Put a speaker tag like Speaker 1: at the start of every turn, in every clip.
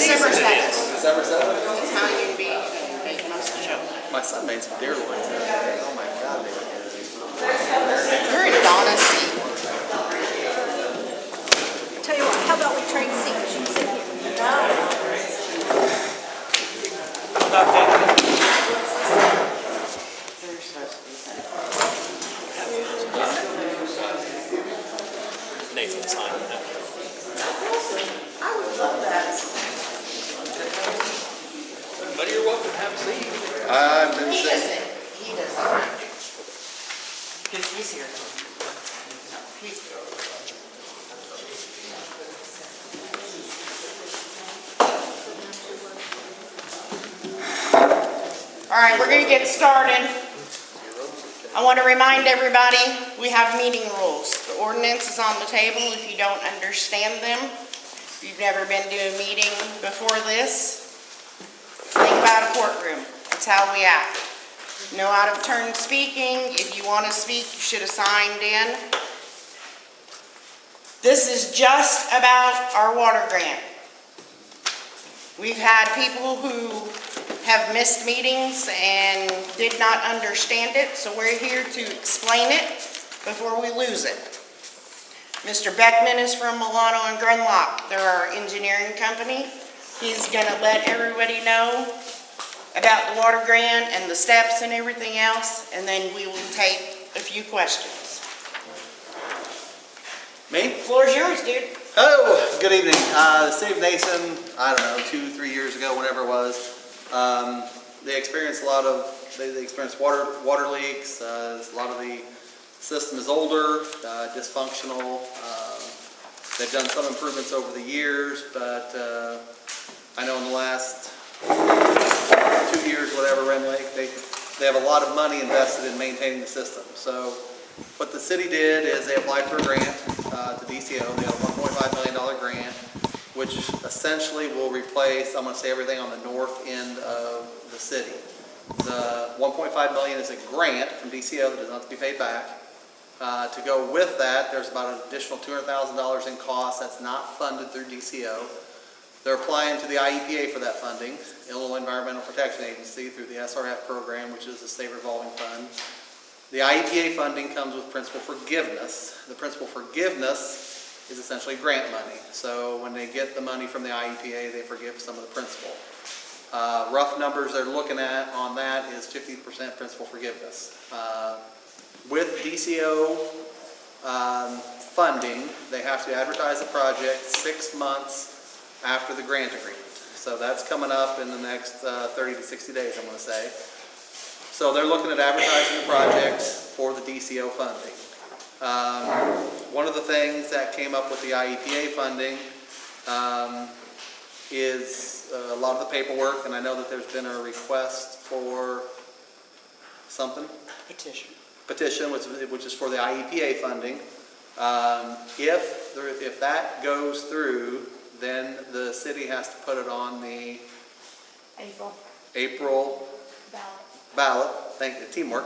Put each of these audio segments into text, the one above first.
Speaker 1: December 7th.
Speaker 2: December 7th?
Speaker 1: Italian beef and bacon on the show.
Speaker 2: My son made some deer loins the other day. Oh my God, they were good.
Speaker 1: You're in Donna's seat.
Speaker 3: Tell you what, how about we trade seats? You sit here.
Speaker 2: About that.
Speaker 4: Nason signed that.
Speaker 1: I would love that.
Speaker 4: Buddy, you're welcome to have a seat.
Speaker 2: I'm
Speaker 1: He
Speaker 2: going to say.
Speaker 1: doesn't. He doesn't. Because he's here. He's All right, we're going to get started. I want to remind everybody we have meeting rules. The ordinance is on the table if you don't understand them. If you've never been to a meeting before this, think about a courtroom. That's how we act. No out of turn speaking. If you want to speak, you should have signed in. This is just about our water grant. We've had people who have missed meetings and did not understand it, so we're here to explain it before we lose it. Mr. Beckman is from Milano and Grunlock. They're our engineering company. He's gonna let everybody know about the water grant and the steps and everything else, and then we will take a few questions.
Speaker 2: Me?
Speaker 1: The floor is yours, dude.
Speaker 2: Oh, good evening. The city of Nason, I don't know, 2-3 years ago, whenever it was, they experienced they experienced water leaks. A lot of the system is older, dysfunctional. They've done some improvements over the years, but I know in the last 2 years, whatever, Ren Lake, they have a lot of money invested in maintaining the system. So what the city did is they applied for a grant to DCO. They got a $1.5 million grant, which essentially will replace, I'm going to say, everything on the north end of the city. The $1.5 million is a grant from DCO that does not have to be paid back. To go with that, there's about an additional $200,000 in costs that's not funded through DCO. They're applying to the IEPA for that funding, Illinois Environmental Protection Agency, through the SRF program, which is a state revolving fund. The IEPA funding comes with principal forgiveness. The principal forgiveness is essentially grant money. So when they get the money from the IEPA, they forgive some of the principal. Rough numbers they're looking at on that is 50% principal forgiveness. With DCO funding, they have to advertise the project 6 months after the grant agreement. So that's coming up in the next 30 to 60 days, I'm going to say. So they're looking at advertising the project for the DCO funding. One of the things that came up with the IEPA funding is a lot of the paperwork, and I know that there's been a request for something? Petition, which is for the IEPA funding. If that goes through, then the city has to put it on the April ballot. Thank you, teamwork.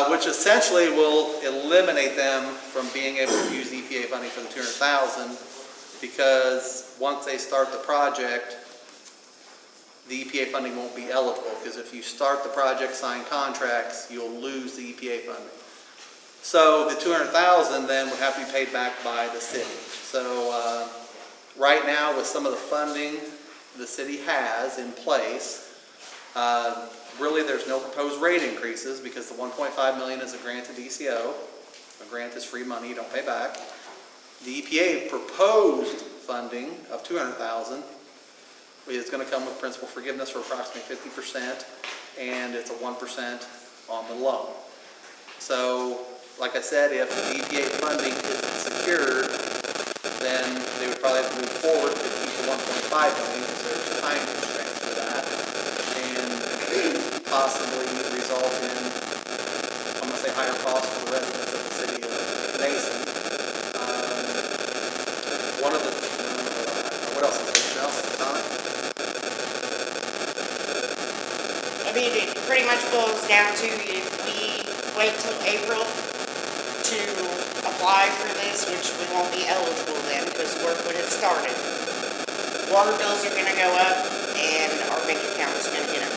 Speaker 2: Which essentially will eliminate them from being able to use EPA funding for the $200,000, because once they start the project, the EPA funding won't be eligible, because if you start the project, sign contracts, you'll lose the EPA funding. So the $200,000 then would have to be paid back by the city. So right now, with some of the funding the city has in place, really there's no proposed rate increases, because the $1.5 million is a grant to DCO. A grant is free money, you don't pay back. The EPA proposed funding of $200,000 is going to come with principal forgiveness for approximately 50%, and it's a 1% on the loan. So, like I said, if the EPA funding isn't secured, then they would probably have to move forward to keep the $1.5 million, because there's a time constraint for that, and possibly result in, I'm going to say, higher costs for the residents of the city of Nason. One of the, what else is there? Michelle? Donna?
Speaker 1: I mean, it pretty much boils down to, if we wait till April to apply for this, which we won't be eligible then, because work would have started. water bills are gonna go up and our bank account's gonna get up.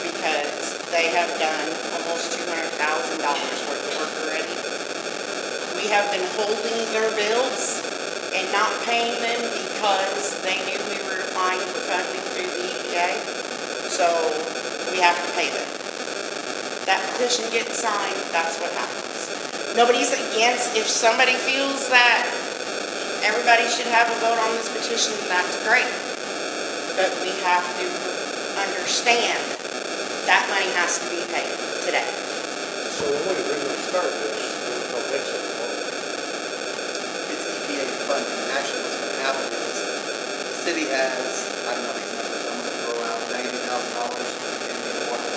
Speaker 1: Because they have done almost $200,000 worth of work already. We have been holding their bills and not paying them because they knew we were applying for funding through the EPA. So we have to pay them. That petition gets signed, that's what happens. Nobody's against, if somebody feels that everybody should have a vote on this petition, that's great. But we have to understand that money has to be paid today.
Speaker 5: So when we originally started this, there was no mention of it.
Speaker 2: It's EPA funding. Actually, what's gonna happen is the city has, I don't know these numbers, I'm gonna throw out $90,000 in the water.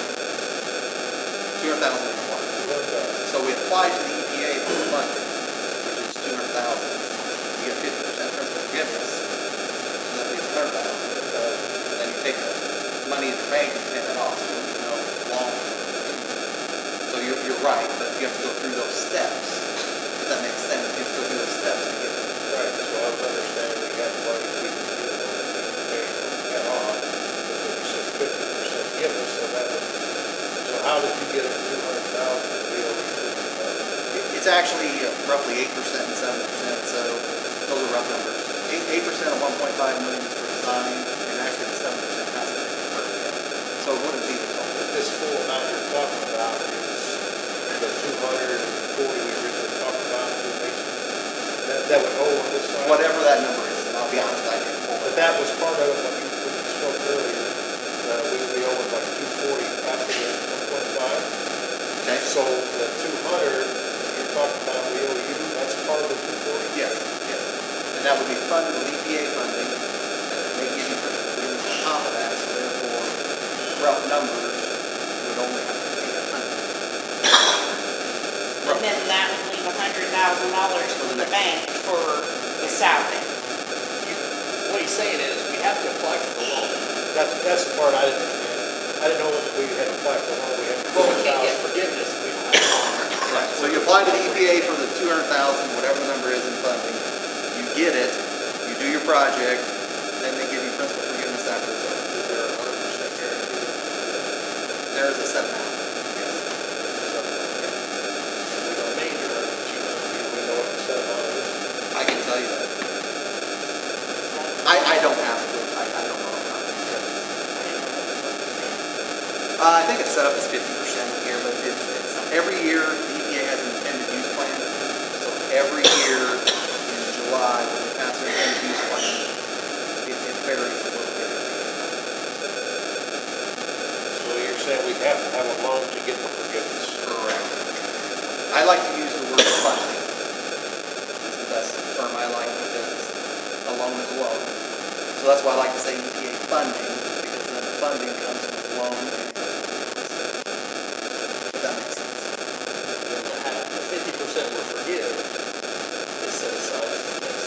Speaker 2: 200,000 in the water. So we applied to the EPA for the funding, which is 200,000. You get 50% principal forgiveness, so that leaves 100,000. And then you take the money in the bank and pay that off, so there's no long. So you're right, but you have to go through those steps. If that makes sense, you have to go through those steps to get there.
Speaker 5: Right, so I was understanding we got money we could get on the pay that off, but then you said 50% give us, so that was, so how did you get it 200,000 deal?
Speaker 2: It's actually roughly 8% and 7%, so those are rough numbers. 8% of 1.5 million is for design, and actually the 7% has to be converted yet. So it wouldn't be the total.
Speaker 5: This full amount you're talking about is the 240 we originally talked about, that would hold on this side?
Speaker 2: Whatever that number is, and I'll be honest, I didn't pull
Speaker 5: But
Speaker 2: it.
Speaker 5: that was part of it when you spoke earlier, we owe like 240 after the 1.5.
Speaker 2: Okay?
Speaker 5: So the 200 you're talking about we owe you, that's part of the 240?
Speaker 2: Yes, yes. And that would be funded with EPA funding, and then they give you principal forgiveness on top of that, so therefore, rough numbers, you would only have to pay 100.
Speaker 1: And then that would leave $100,000 for the bank for the salvage.
Speaker 4: What he's saying is, we have to apply for the loan.
Speaker 5: That's the part I didn't understand. I didn't know that we had applied for one, we had to.
Speaker 4: But we can't get forgiveness if we don't have a loan.
Speaker 2: Right, so you apply to the EPA for the 200,000, whatever the number is in funding, you get it, you do your project, then they give you principal forgiveness after it's over.
Speaker 5: Is there a 100% guarantee?
Speaker 2: There is a set amount, yes.
Speaker 5: We don't major, we know what the set amount is.
Speaker 2: I can tell you that. I don't have to, I don't know. I think it's set up as 50% here, but it's every year, the EPA has an intended use plan. So every year in July, when they pass their intended use plan, it varies a little bit.
Speaker 5: So you're saying we have to have a loan to get the forgiveness?
Speaker 2: Correct. I like to use the word funding. It's the best term I like because a loan is a loan. So that's why I like to say EPA funding, because then the funding comes with the loan and if that makes sense.
Speaker 4: Then the 50% we forgive is set aside for this.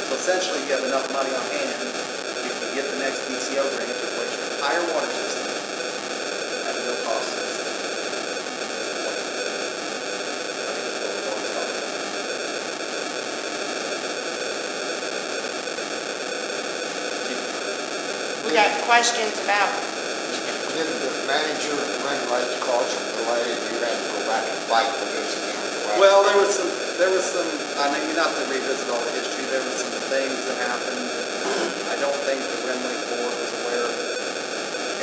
Speaker 2: So essentially, you have enough money on hand, you can get the next DCO grant to replace your entire water system at no cost. I think that's what we're always talking about.
Speaker 1: We got questions about,
Speaker 6: Didn't the manager at the Red Lights cause some delay and you had to go back and fight for this again?
Speaker 2: Well, there was some, I mean, not to revisit all the history, there was some things that happened. I don't think the Red Lake Board was aware of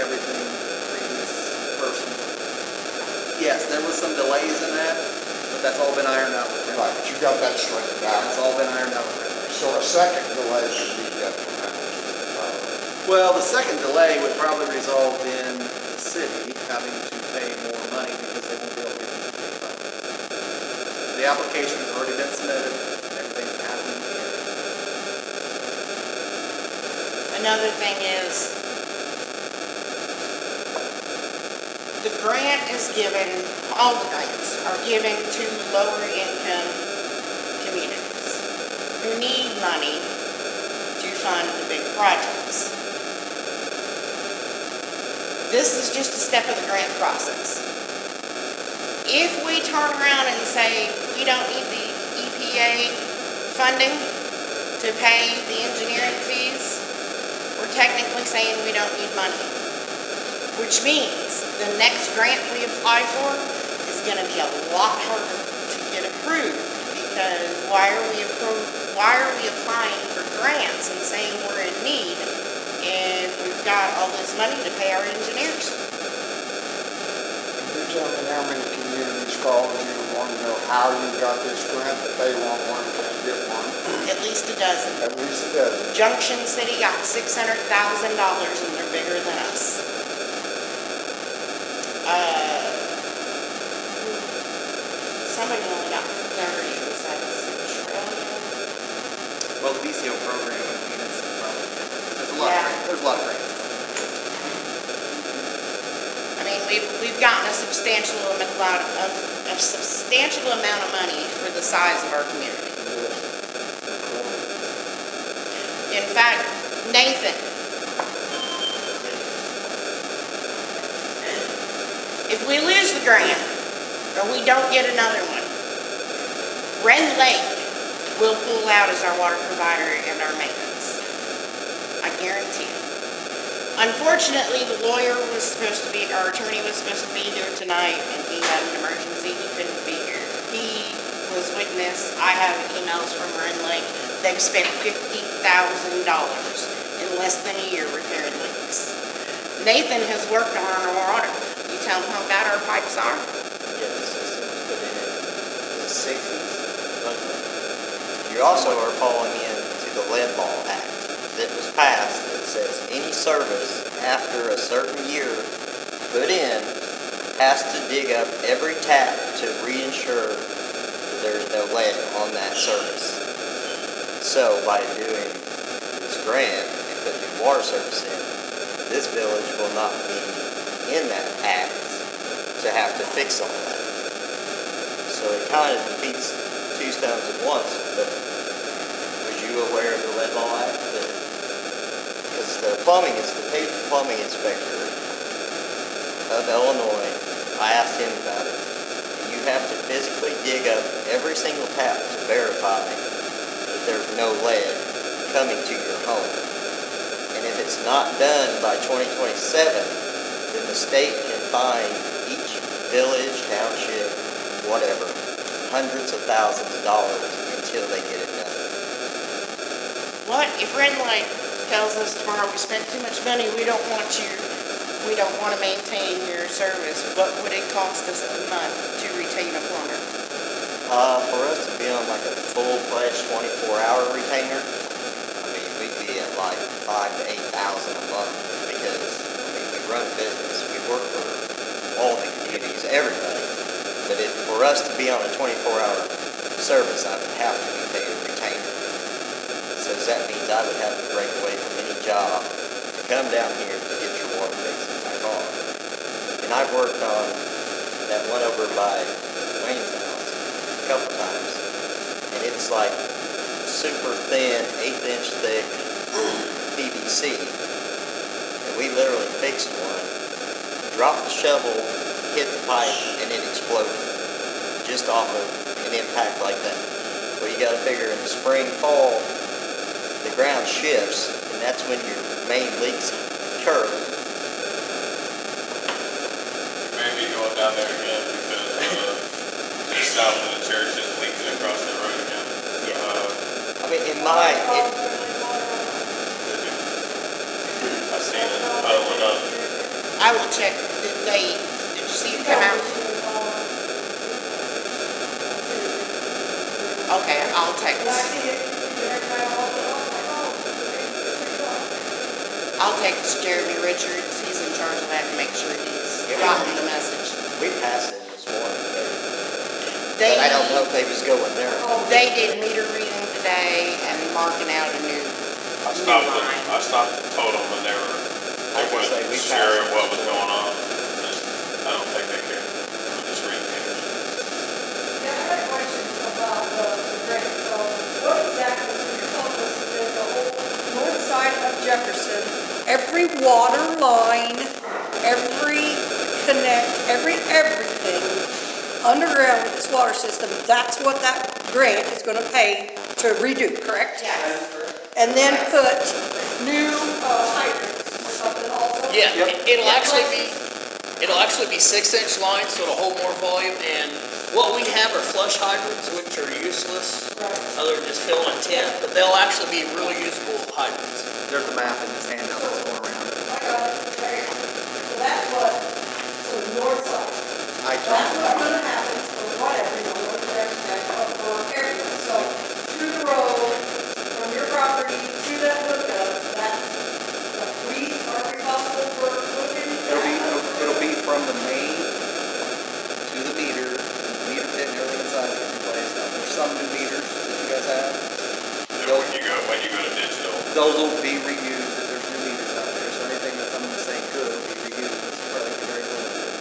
Speaker 2: everything the previous person. Yes, there was some delays in that, but that's all been ironed out with Red
Speaker 6: Right,
Speaker 2: Lake.
Speaker 6: but you got that straightened out.
Speaker 2: That's all been ironed out with Red Lake.
Speaker 6: So a second delay could be detrimental.
Speaker 2: Well, the second delay would probably result in the city having to pay more money because they won't be able to get the EPA funding. The application's already been submitted, everything's happening here.
Speaker 1: another thing is, the grant is given, all the grants are given to lower income communities who need money to fund the big projects. This is just a step of the grant process. If we turn around and say we don't need the EPA funding, to pay the engineering fees, we're technically saying we don't need money. Which means the next grant we apply for is gonna be a lot harder to get approved, because why are we applying for grants and saying we're in need and we've got all this money to pay our engineers?
Speaker 6: You tell me how many communities called you and want to know how you got this grant, that they want one, can't get one,
Speaker 1: At least a dozen.
Speaker 6: at least a dozen.
Speaker 1: Junction City got $600,000 and they're bigger than us. Somebody only got 30, besides Centralia.
Speaker 2: Well, the BCO program, I mean, it's probably, there's a lot of
Speaker 1: Yeah.
Speaker 2: grants, there's a lot of grants.
Speaker 1: I mean, we've gotten a substantial amount of money for the size of our community. In fact, Nathan, if we lose the grant, or we don't get another one, Ren Lake will pull out as our water provider and our maintenance. I guarantee it. Unfortunately, the lawyer was supposed to be, our attorney was supposed to be here tonight, and he had an emergency, he couldn't be here. He was witness, I have emails from Ren Lake, they've spent $50,000 in less than a year repairing leaks. Nathan has worked on our water. You tell him how bad our pipes are?
Speaker 4: Yeah, the system was put in the sixties. You also are falling into the Lead Law Act that was passed that says any service after a certain year put in has to dig up every tap to reinsure that there's no lead on that service. So by doing this grant and putting new water service in, this village will not be in that act to have to fix all that. So it kind of defeats two stones at once, but was you aware of the Lead Law Act? Because the paid plumbing inspector of Illinois, I asked him about it, and you have to physically dig up every single tap to verify that there's no lead coming to your home. And if it's not done by 2027, then the state can fine each village, township, whatever, hundreds of thousands of dollars until they get it done.
Speaker 1: What if Ren Lake tells us tomorrow we spent too much money, we don't want to maintain your service, what would it cost us a month to retain a plumber?
Speaker 4: For us to be on like a full-fledged 24-hour retainer, I mean, we'd be at like $5,000 to $8,000 a month because, I mean, we run a business, we work for all the communities, everybody. But if for us to be on a 24-hour service, I would have to be paid a retainer. So that means I would have to break away from any job to come down here to get your water fixed back on. And I've worked on that one over by Wayne's house a couple times, and it's like super thin, 1/8 inch thick PVC. And we literally fixed one, dropped the shovel, hit the pipe, and it exploded just off of an impact like that. Well, you got to figure in the spring, fall, the ground shifts, and that's when your main leaks occur.
Speaker 7: Maybe going down there again because just south of the church is leaking across the road again.
Speaker 4: I mean, I
Speaker 7: seen it puddling up.
Speaker 1: I will check, did you see it come out? Okay, I'll text Jeremy Richards, he's in charge of that, and make sure he's gotten the message.
Speaker 4: we passed it this morning,
Speaker 1: They,
Speaker 4: but I don't know if they was going there.
Speaker 1: they did meter reading today and marking out a new
Speaker 7: I stopped and told them and they
Speaker 4: I was gonna say, we
Speaker 7: weren't sure
Speaker 4: passed it.
Speaker 7: what was going on. I don't think they cared. We're just reading meters.
Speaker 3: Yeah, I had a question about the grant. So what exactly, so you're telling us that the whole north side of Jefferson, every water line, every everything underground with this water system, that's what that grant is gonna pay to redo, correct?
Speaker 1: Yes.
Speaker 3: And then put new hydrants or something also?
Speaker 8: Yeah, it'll actually be 6-inch lines, so it'll hold more volume, and what we have are flush hydrants, which are useless, other than just filling a tent, but they'll actually be really usable hydrants.
Speaker 2: There's a map in this handout that's going around it.
Speaker 3: I got it, there you go. So that's what, so the north side.
Speaker 2: I
Speaker 3: That's
Speaker 2: talked
Speaker 3: what's
Speaker 2: about,
Speaker 3: gonna happen for whatever, you know, whatever that's for everyone. So to the road, from your property to that hookup, that's, we are responsible for hooking that.
Speaker 2: it'll be from the main to the meter pit and everything inside is replaced. Now, there's some new meters that you guys have.
Speaker 7: And when you go to digital,
Speaker 2: Those will be reused if there's new meters out there. So anything that someone's saying could will be reused. It's probably very limited.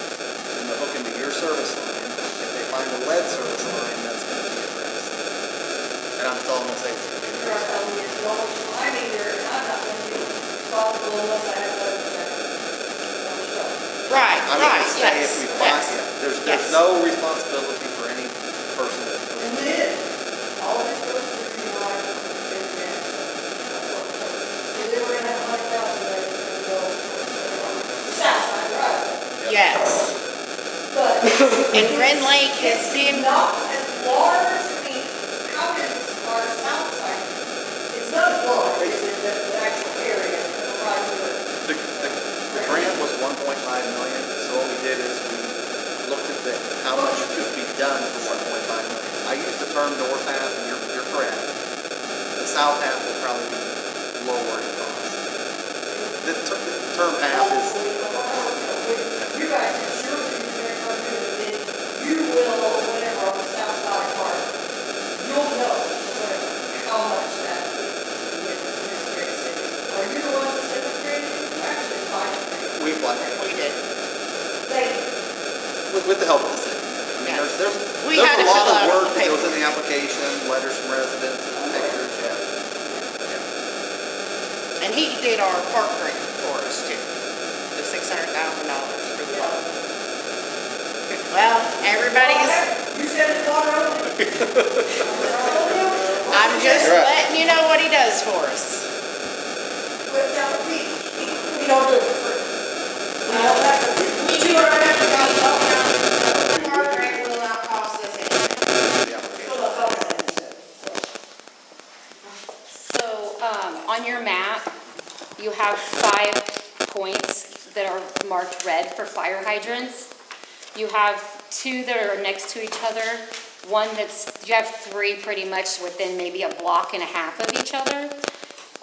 Speaker 2: And they'll hook into your service line. If they find a lead service line, that's going to be addressed. And I'm still going to say it's going to be
Speaker 3: You're
Speaker 2: addressed.
Speaker 3: telling me it's well, I mean, I'm not gonna be responsible unless I have to check.
Speaker 1: Right,
Speaker 2: I mean,
Speaker 1: right,
Speaker 2: say if
Speaker 1: yes,
Speaker 2: we find,
Speaker 1: yes.
Speaker 2: yeah, there's
Speaker 1: Yes.
Speaker 2: no responsibility for any person that.
Speaker 3: And then, all this goes through the line and then. So they were gonna have 100,000 there to go south side, right?
Speaker 1: Yes.
Speaker 3: But.
Speaker 1: And Ren Lake has
Speaker 3: It's
Speaker 1: been,
Speaker 3: not as large, I mean, how is our south side? It's not as large as the actual area right here.
Speaker 2: The grant was 1.5 million, so what we did is we looked at how much could be done for 1.5 million. I used the term north half, and you're correct. The south half will probably be lower in cost. The term half is,
Speaker 3: You guys are sure that you're gonna come in and then you will, whenever on the south side part, you'll know whatever, how much that is in this great city. Are you the ones that demonstrated it? Actually, it's fine.
Speaker 2: we applied,
Speaker 1: we did.
Speaker 3: They,
Speaker 2: with the help of the city. I mean,
Speaker 1: Yeah.
Speaker 2: there's
Speaker 1: We
Speaker 2: a
Speaker 1: had to
Speaker 2: lot
Speaker 1: fill
Speaker 2: of
Speaker 1: out
Speaker 2: work that
Speaker 1: paper.
Speaker 2: goes in the application, letters from residents, pictures, yeah.
Speaker 1: And he did our park grant for us too, the $600,000 for the park. Well, everybody's,
Speaker 3: you said it's water only.
Speaker 1: I'm just
Speaker 2: You're right.
Speaker 1: letting you know what he does for us.
Speaker 3: Put down the beach. We don't do it for free. We don't have to.
Speaker 1: We do our the park grant will not cost us anything.
Speaker 3: Fill up all that instead.
Speaker 9: So, on your map, you have 5 points that are marked red for fire hydrants. You have 2 that are next to each other, you have 3 pretty much within maybe a block and a half of each other,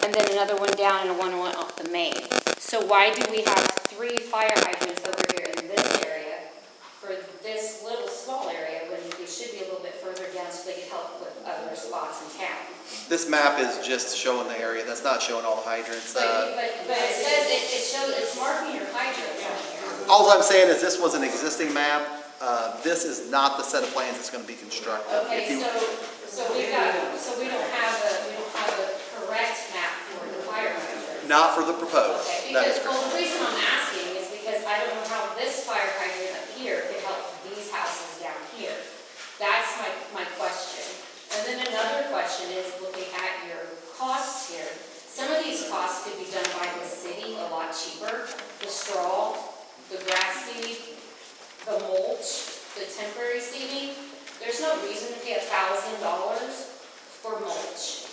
Speaker 9: and then another one down and one off the main. So why do we have 3 fire hydrants over here in this area for this little small area when we should be a little bit further down so they can help with other spots in town?
Speaker 2: This map is just showing the area, that's not showing all the hydrants.
Speaker 9: But it says, it shows, it's marking your hydrants on here.
Speaker 2: All I'm saying is this was an existing map. This is not the set of plans that's going to be constructed.
Speaker 9: Okay,
Speaker 2: If you-
Speaker 9: so we don't have a correct map for the fire hydrants.
Speaker 2: Not for the proposed.
Speaker 9: Okay,
Speaker 2: That is
Speaker 9: because,
Speaker 2: correct.
Speaker 9: well, the reason I'm asking is because I don't know how this fire hydrant up here could help these houses down here. That's my question. And then another question is looking at your costs here. Some of these costs could be done by the city a lot cheaper. The straw, the grass seed, the mulch, the temporary seeding. There's no reason to pay $1,000 for mulch.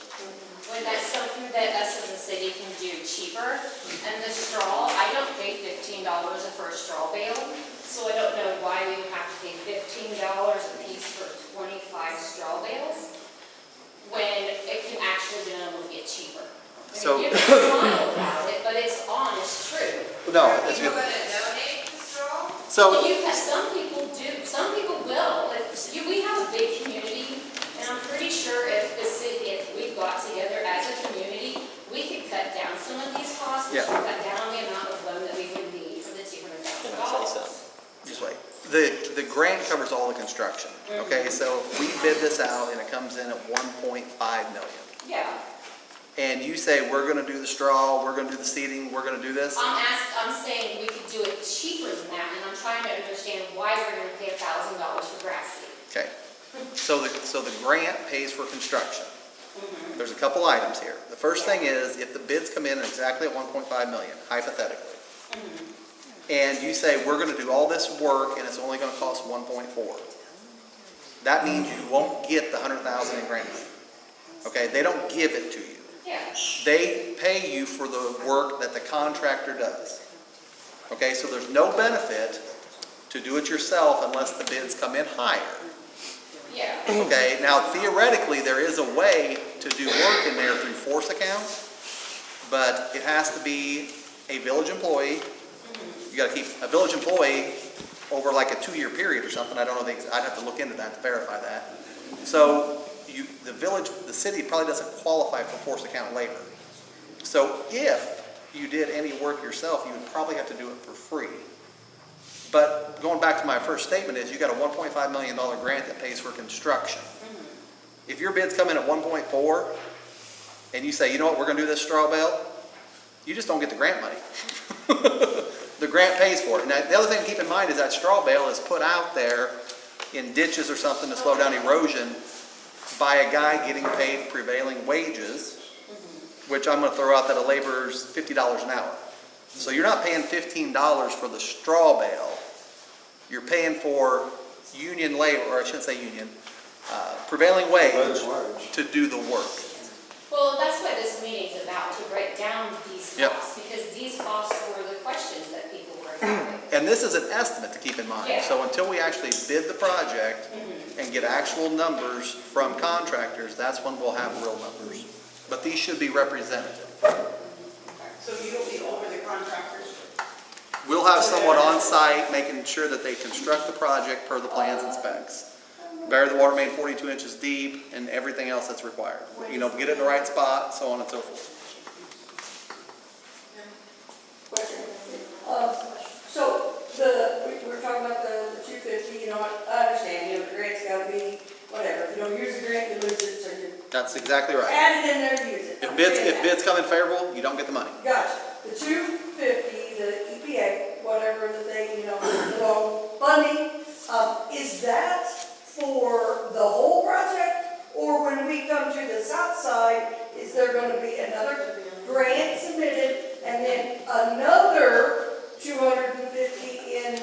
Speaker 9: When that's something that us as a city can do cheaper. And the straw, I don't pay $15 for a straw bale, so I don't know why we would have to pay $15 a piece for 25 straw bales when it can actually be done a little bit cheaper. I
Speaker 2: So-
Speaker 9: mean, you can smile about it, but it's honest truth.
Speaker 2: No, it's
Speaker 10: People
Speaker 2: good.
Speaker 10: gonna donate the straw?
Speaker 2: So,
Speaker 9: Well, you have, some people do, some people will. We have a big community, and I'm pretty sure if the city, if we got together as a community, we could cut down some of these costs,
Speaker 2: Yeah.
Speaker 9: cut down the amount of loan that we would need for the $200,000.
Speaker 2: just wait. The grant covers all the construction. Okay, so if we bid this out and it comes in at 1.5 million,
Speaker 9: Yeah,
Speaker 2: and you say, we're gonna do the straw, we're gonna do the seeding, we're gonna do this,
Speaker 9: I'm saying we could do it cheaper than that, and I'm trying to understand why we're gonna pay $1,000 for grass seed.
Speaker 2: okay. So the grant pays for construction. There's a couple items here. The first thing is, if the bids come in exactly at 1.5 million, hypothetically, and you say, we're gonna do all this work and it's only gonna cost 1.4, that means you won't get the 100,000 in grant money. Okay, they don't give it to you.
Speaker 9: Yeah.
Speaker 2: They pay you for the work that the contractor does. Okay, so there's no benefit to do it yourself unless the bids come in higher.
Speaker 9: Yeah.
Speaker 2: Okay, now theoretically, there is a way to do work in there through force account, but it has to be a village employee. You gotta keep a village employee over like a 2-year period or something. I don't know, I'd have to look into that to verify that. So the city probably doesn't qualify for force account labor. So if you did any work yourself, you would probably have to do it for free. But going back to my first statement is, you got a $1.5 million grant that pays for construction. If your bids come in at 1.4 and you say, you know what, we're gonna do this straw bale, you just don't get the grant money. The grant pays for it. Now, the other thing to keep in mind is that straw bale is put out there in ditches or something to slow down erosion by a guy getting paid prevailing wages, which I'm gonna throw out that a laborer's $50 an hour. So you're not paying $15 for the straw bale. You're paying for union labor, or I shouldn't say union, prevailing wage to do the work.
Speaker 9: Well, that's what this meeting's about, to break down these
Speaker 2: Yep.
Speaker 9: costs, because these costs were the questions that people were having.
Speaker 2: And this is an estimate to keep in mind.
Speaker 9: Yeah.
Speaker 2: So until we actually bid the project and get actual numbers from contractors, that's when we'll have real numbers. But these should be representative.
Speaker 1: So you'll be over the contractors?
Speaker 2: We'll have someone on site making sure that they construct the project per the plans and specs. Bury the water main 42 inches deep and everything else that's required. You know, get it in the right spot, so on and so forth.
Speaker 3: So we were talking about the 250, you know, I understand, you know, the grant's gotta be, whatever, if you don't use the grant, you lose it, so you
Speaker 2: That's exactly right.
Speaker 3: add it in there and use it.
Speaker 2: If bids come in favorable, you don't get the money.
Speaker 3: Gotcha. The 250, the EPA, whatever that they, you know, put on funding, is that for the whole project? Or when we come to the south side, is there gonna be another grant submitted and then another 250 in?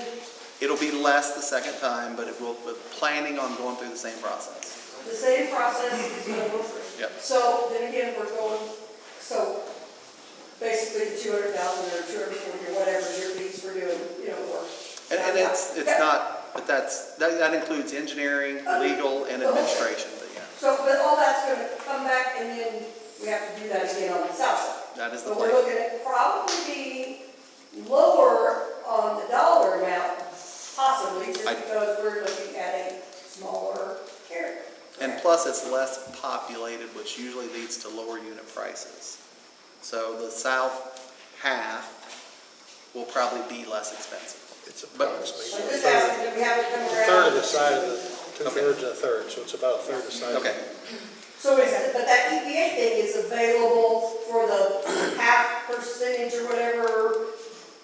Speaker 2: It'll be less the second time, but we're planning on going through the same process.
Speaker 3: The same process is going to go through?
Speaker 2: Yep.
Speaker 3: So then again, we're going, so basically the 200,000 or 240 or whatever your fees for doing, you know, work.
Speaker 2: And it's not, but that includes engineering, legal, and administration, but yeah,
Speaker 3: So, but all that's going to come back and then we have to do that again on the south side.
Speaker 2: that is the
Speaker 3: But we're
Speaker 2: plan.
Speaker 3: looking at probably being lower on the dollar amount, possibly, just because we're looking at a smaller area.
Speaker 2: And plus, it's less populated, which usually leads to lower unit prices. So the south half will probably be less expensive.
Speaker 5: It's
Speaker 3: So
Speaker 5: approximately
Speaker 3: this has, do we have it come
Speaker 5: a
Speaker 3: around?
Speaker 5: third of the side of the, 2/3 and a third, so it's about a third the size.
Speaker 2: Okay,
Speaker 3: So is, but that EPA thing is available for the half percentage or whatever,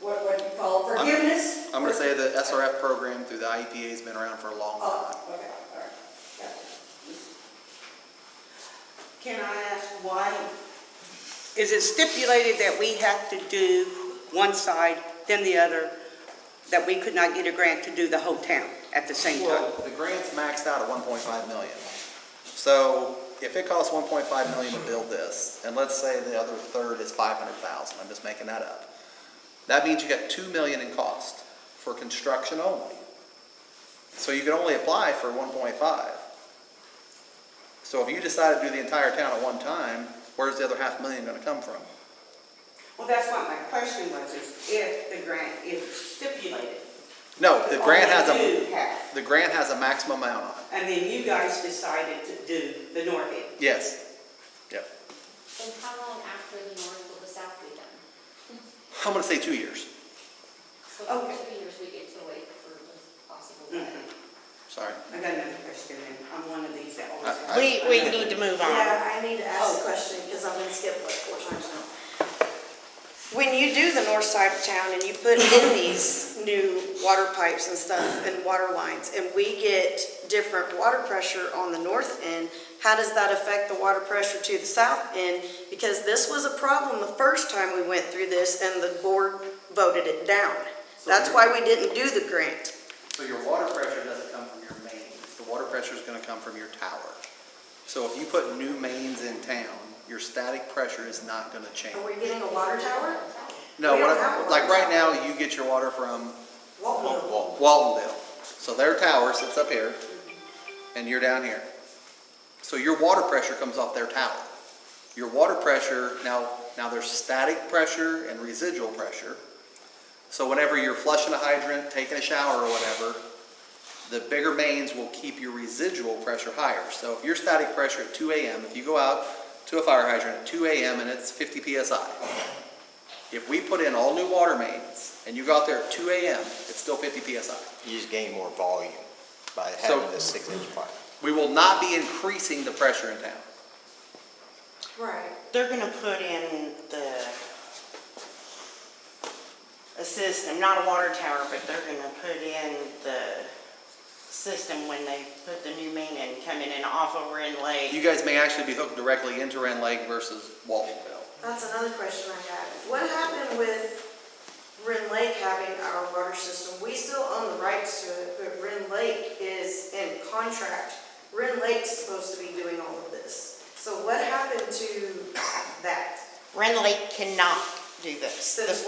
Speaker 3: what do you call it, forgiveness?
Speaker 2: I'm gonna say the SRF program through the IEPA has been around for a long
Speaker 3: Oh,
Speaker 2: time.
Speaker 3: okay, all right, gotcha.
Speaker 10: Can I ask why? Is it stipulated that we have to do one side, then the other, that we could not get a grant to do the whole town at the same time?
Speaker 2: Well, the grant's maxed out at 1.5 million. So if it costs 1.5 million to build this, and let's say the other third is 500,000, I'm just making that up. That means you got 2 million in cost for construction only. So you can only apply for 1.5. So if you decide to do the entire town at one time, where's the other $500,000 gonna come from?
Speaker 10: Well, that's what my question was, is if the grant is stipulated.
Speaker 2: No, the grant has
Speaker 10: only do
Speaker 2: a,
Speaker 10: half,
Speaker 2: the grant has a maximum amount on it.
Speaker 10: and then you guys decided to do the north end.
Speaker 2: Yes. Yep.
Speaker 9: And how long after the north will the south be done?
Speaker 2: I'm gonna say 2 years.
Speaker 9: So for
Speaker 10: Okay.
Speaker 9: 2 years, we get to wait for the possible
Speaker 10: Mhm.
Speaker 9: wedding.
Speaker 2: Sorry.
Speaker 10: I got another question, and I'm one of these that always.
Speaker 1: We need to move on.
Speaker 11: Yeah, I need to ask a question because I've been skipped like 4 times now.
Speaker 12: When you do the north side of town and you put in these new water pipes and stuff and water lines, and we get different water pressure on the north end, how does that affect the water pressure to the south end? Because this was a problem the first time we went through this and the board voted it down. That's why we didn't do the grant.
Speaker 2: So your water pressure doesn't come from your mains. The water pressure is going to come from your tower. So if you put new mains in town, your static pressure is not going to change.
Speaker 12: Are we getting a water tower?
Speaker 2: No,
Speaker 12: We don't have a
Speaker 2: like
Speaker 12: water
Speaker 2: right now, you get your water from
Speaker 12: Waltonville.
Speaker 2: Waltonville. So their tower sits up here, and you're down here. So your water pressure comes off their tower. Your water pressure, now there's static pressure and residual pressure. So whenever you're flushing a hydrant, taking a shower or whatever, the bigger mains will keep your residual pressure higher. So if your static pressure at 2 a.m., if you go out to a fire hydrant at 2 a.m. and it's 50 psi, if we put in all new water mains and you go out there at 2 a.m., it's still 50 psi.
Speaker 4: You just gain more volume by
Speaker 2: So-
Speaker 4: having this 6-inch pipe.
Speaker 2: We will not be increasing the pressure in town.
Speaker 12: Right.
Speaker 1: They're gonna put in a system, not a water tower, but they're gonna put in the system when they put the new main in, coming in off of Ren Lake.
Speaker 2: You guys may actually be hooked directly into Ren Lake versus Waltonville.
Speaker 12: That's another question I had. What happened with Ren Lake having our water system? We still own the rights to it, but Ren Lake is in contract. Ren Lake's supposed to be doing all of this. So what happened to that?
Speaker 1: Ren Lake cannot do this. The
Speaker 12: Since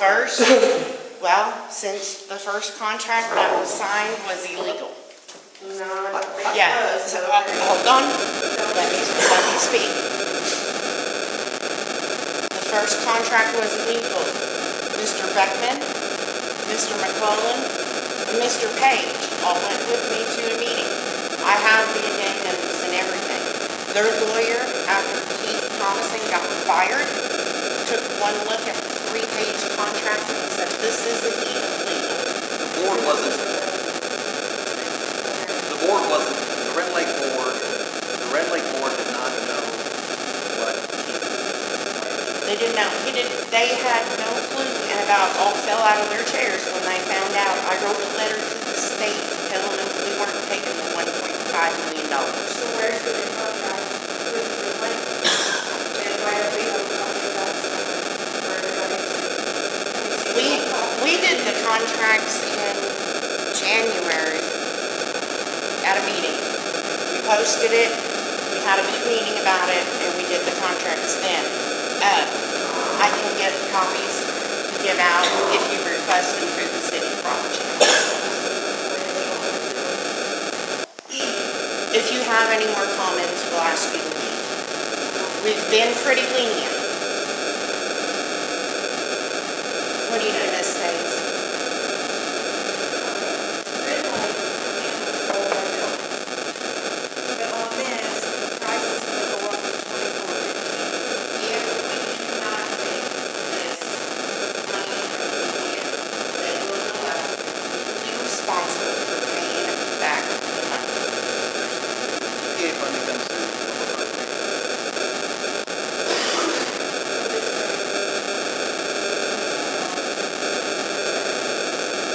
Speaker 12: when?
Speaker 1: since the first contract that was signed was illegal.
Speaker 12: No, I don't think it
Speaker 1: Yeah,
Speaker 12: was.
Speaker 1: so, hold on, let me speak. The first contract was illegal. Mr. Beckman, Mr. McClellan, and Mr. Page all went with me to a meeting. I have the addendums and everything. Their lawyer, after Keith Thomason got fired, took one look at the 3-page contract and said, this isn't even legal.
Speaker 2: The board wasn't, the Ren Lake board did not know what
Speaker 1: They didn't know. They had no clue, and about all fell out of their chairs when they found out. I wrote a letter to the state telling them we weren't taking the $1.5 million.
Speaker 12: So where's the new contract with Ren Lake? And why don't we have a copy of that for everybody to?
Speaker 1: We did the contracts in January at a meeting. We posted it, we had a big meeting about it, and we did the contracts then. I can get copies to give out if you request them through the city property. If you have any more comments, we'll ask you to leave. We've been pretty lenient. What do you do, Miss Stace?
Speaker 3: Red light and all our bill. But on this, the price is gonna go up to $24.50.
Speaker 1: If we do not take this money from the media, they will go up, be responsible for paying back the money.
Speaker 2: EPA funding comes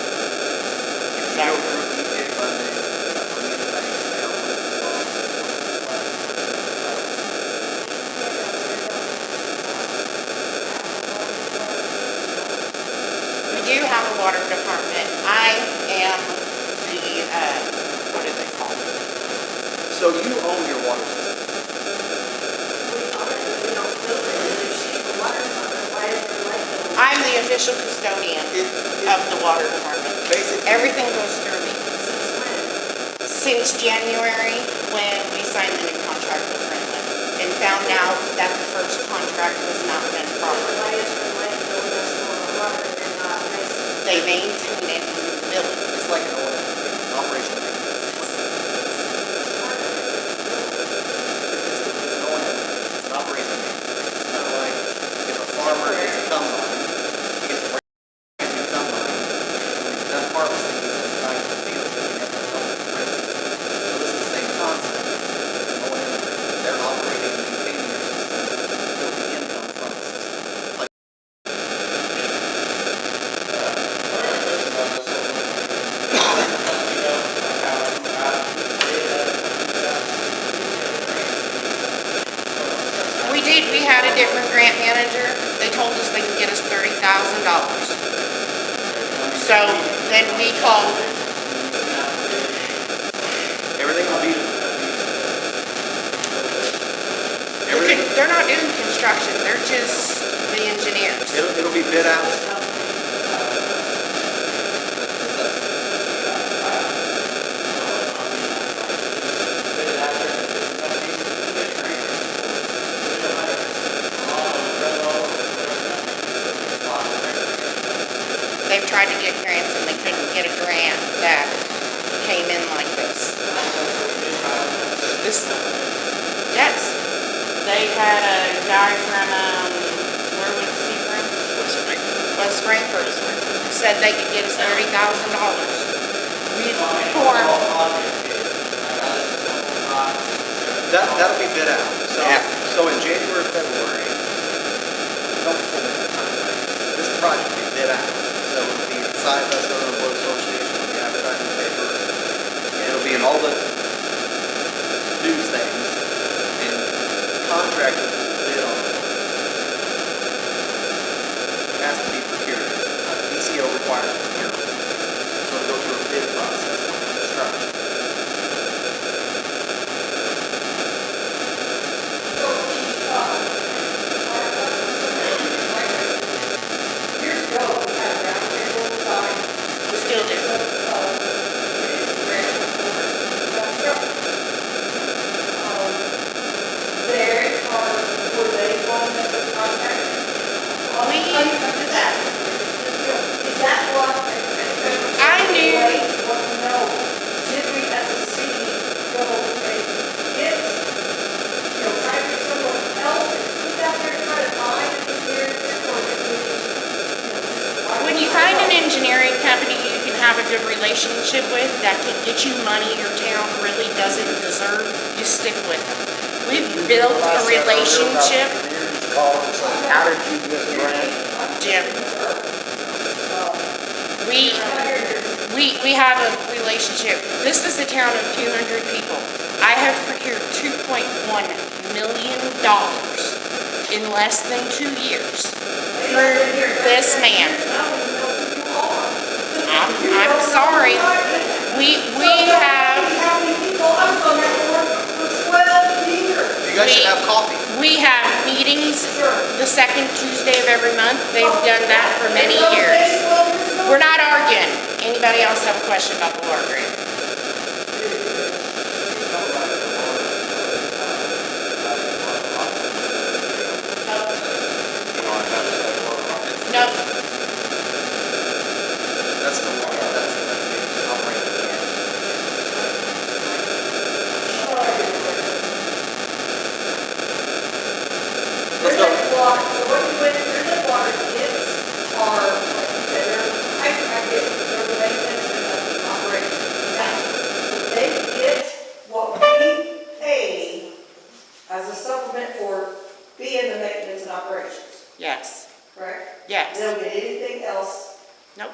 Speaker 1: Is
Speaker 2: Go
Speaker 1: that
Speaker 2: through EPA funding, bring in the bank, they help with the
Speaker 1: We do have a water department. I am the, what do they call it?
Speaker 2: So you own your water system.
Speaker 12: We don't build it, she's the water department, why is Ren Lake building it?
Speaker 1: I'm the official custodian of the water department.
Speaker 2: Basically-
Speaker 1: Everything goes through me.
Speaker 12: Since when?
Speaker 1: Since January, when we signed the new contract with Renland and found out that the first contract was not done properly.
Speaker 12: Why is Ren Lake building us more water and not Nason?
Speaker 1: They maintain it in the building.
Speaker 2: It's like an oil, operation maintenance. It's an oil, it's an operation maintenance. It's kind of like if a farmer gets a combine, he gets a brand new combine, when he's done harvesting, he sends it back to the field, and he has to sell it to the rest. So this is the same concept. It's an oil, they're operating and maintaining their system, building income from the system. Like
Speaker 1: we had a different grant manager. They told us they could get us $30,000. So then we called,
Speaker 2: Everything will be, everything,
Speaker 1: they're not doing construction, they're just the engineers.
Speaker 2: it'll be bid out.
Speaker 1: They've tried to get grants and they couldn't get a grant that came in like this. Yes, they had a guy from, where was he from? West Frankfurt. Said they could get us $30,000. We formed,
Speaker 2: That'll be bid out. So in January, February, don't pull in the timeframe. This project will be bid out. So it'll be inside the Southern Board Association, it'll be advertised in the paper, and it'll be in all the news things, and contractors will bid on it. It has to be procured. ECO requires procurement. So it'll go through a bid process for construction.
Speaker 3: Years ago, we had a round table design.
Speaker 1: we still do.
Speaker 3: There are, were they one that was contacted? Is that what?
Speaker 1: I knew.
Speaker 3: Want to know, did we as a city go and get, try to get someone else to put out there and try to find an engineering firm, or did we,
Speaker 1: When you find an engineering company you can have a good relationship with that can get you money your town really doesn't deserve, you stick with them. We've built a relationship,
Speaker 6: Call and say, how did you get the grant?
Speaker 1: Jim. We have a relationship. This is a town of 200 people. I have procured $2.1 million in less than 2 years through this man. I'm sorry. We have,
Speaker 3: how many people, I was on that board for 12 years.
Speaker 2: You guys should have coffee.
Speaker 1: we have meetings the second Tuesday of every month. They've done that for many years. We're not arguing. Anybody else have a question about the water grant? No.
Speaker 2: That's the one, that's the operating plan. Let's go.
Speaker 3: So what you went through the water gets are, like you said, I get, they're the maintenance and the operation. So they get what we pay as a supplement for being the maintenance and operations,
Speaker 1: Yes.
Speaker 3: correct?
Speaker 1: Yes.
Speaker 3: They don't get anything else,
Speaker 1: Nope.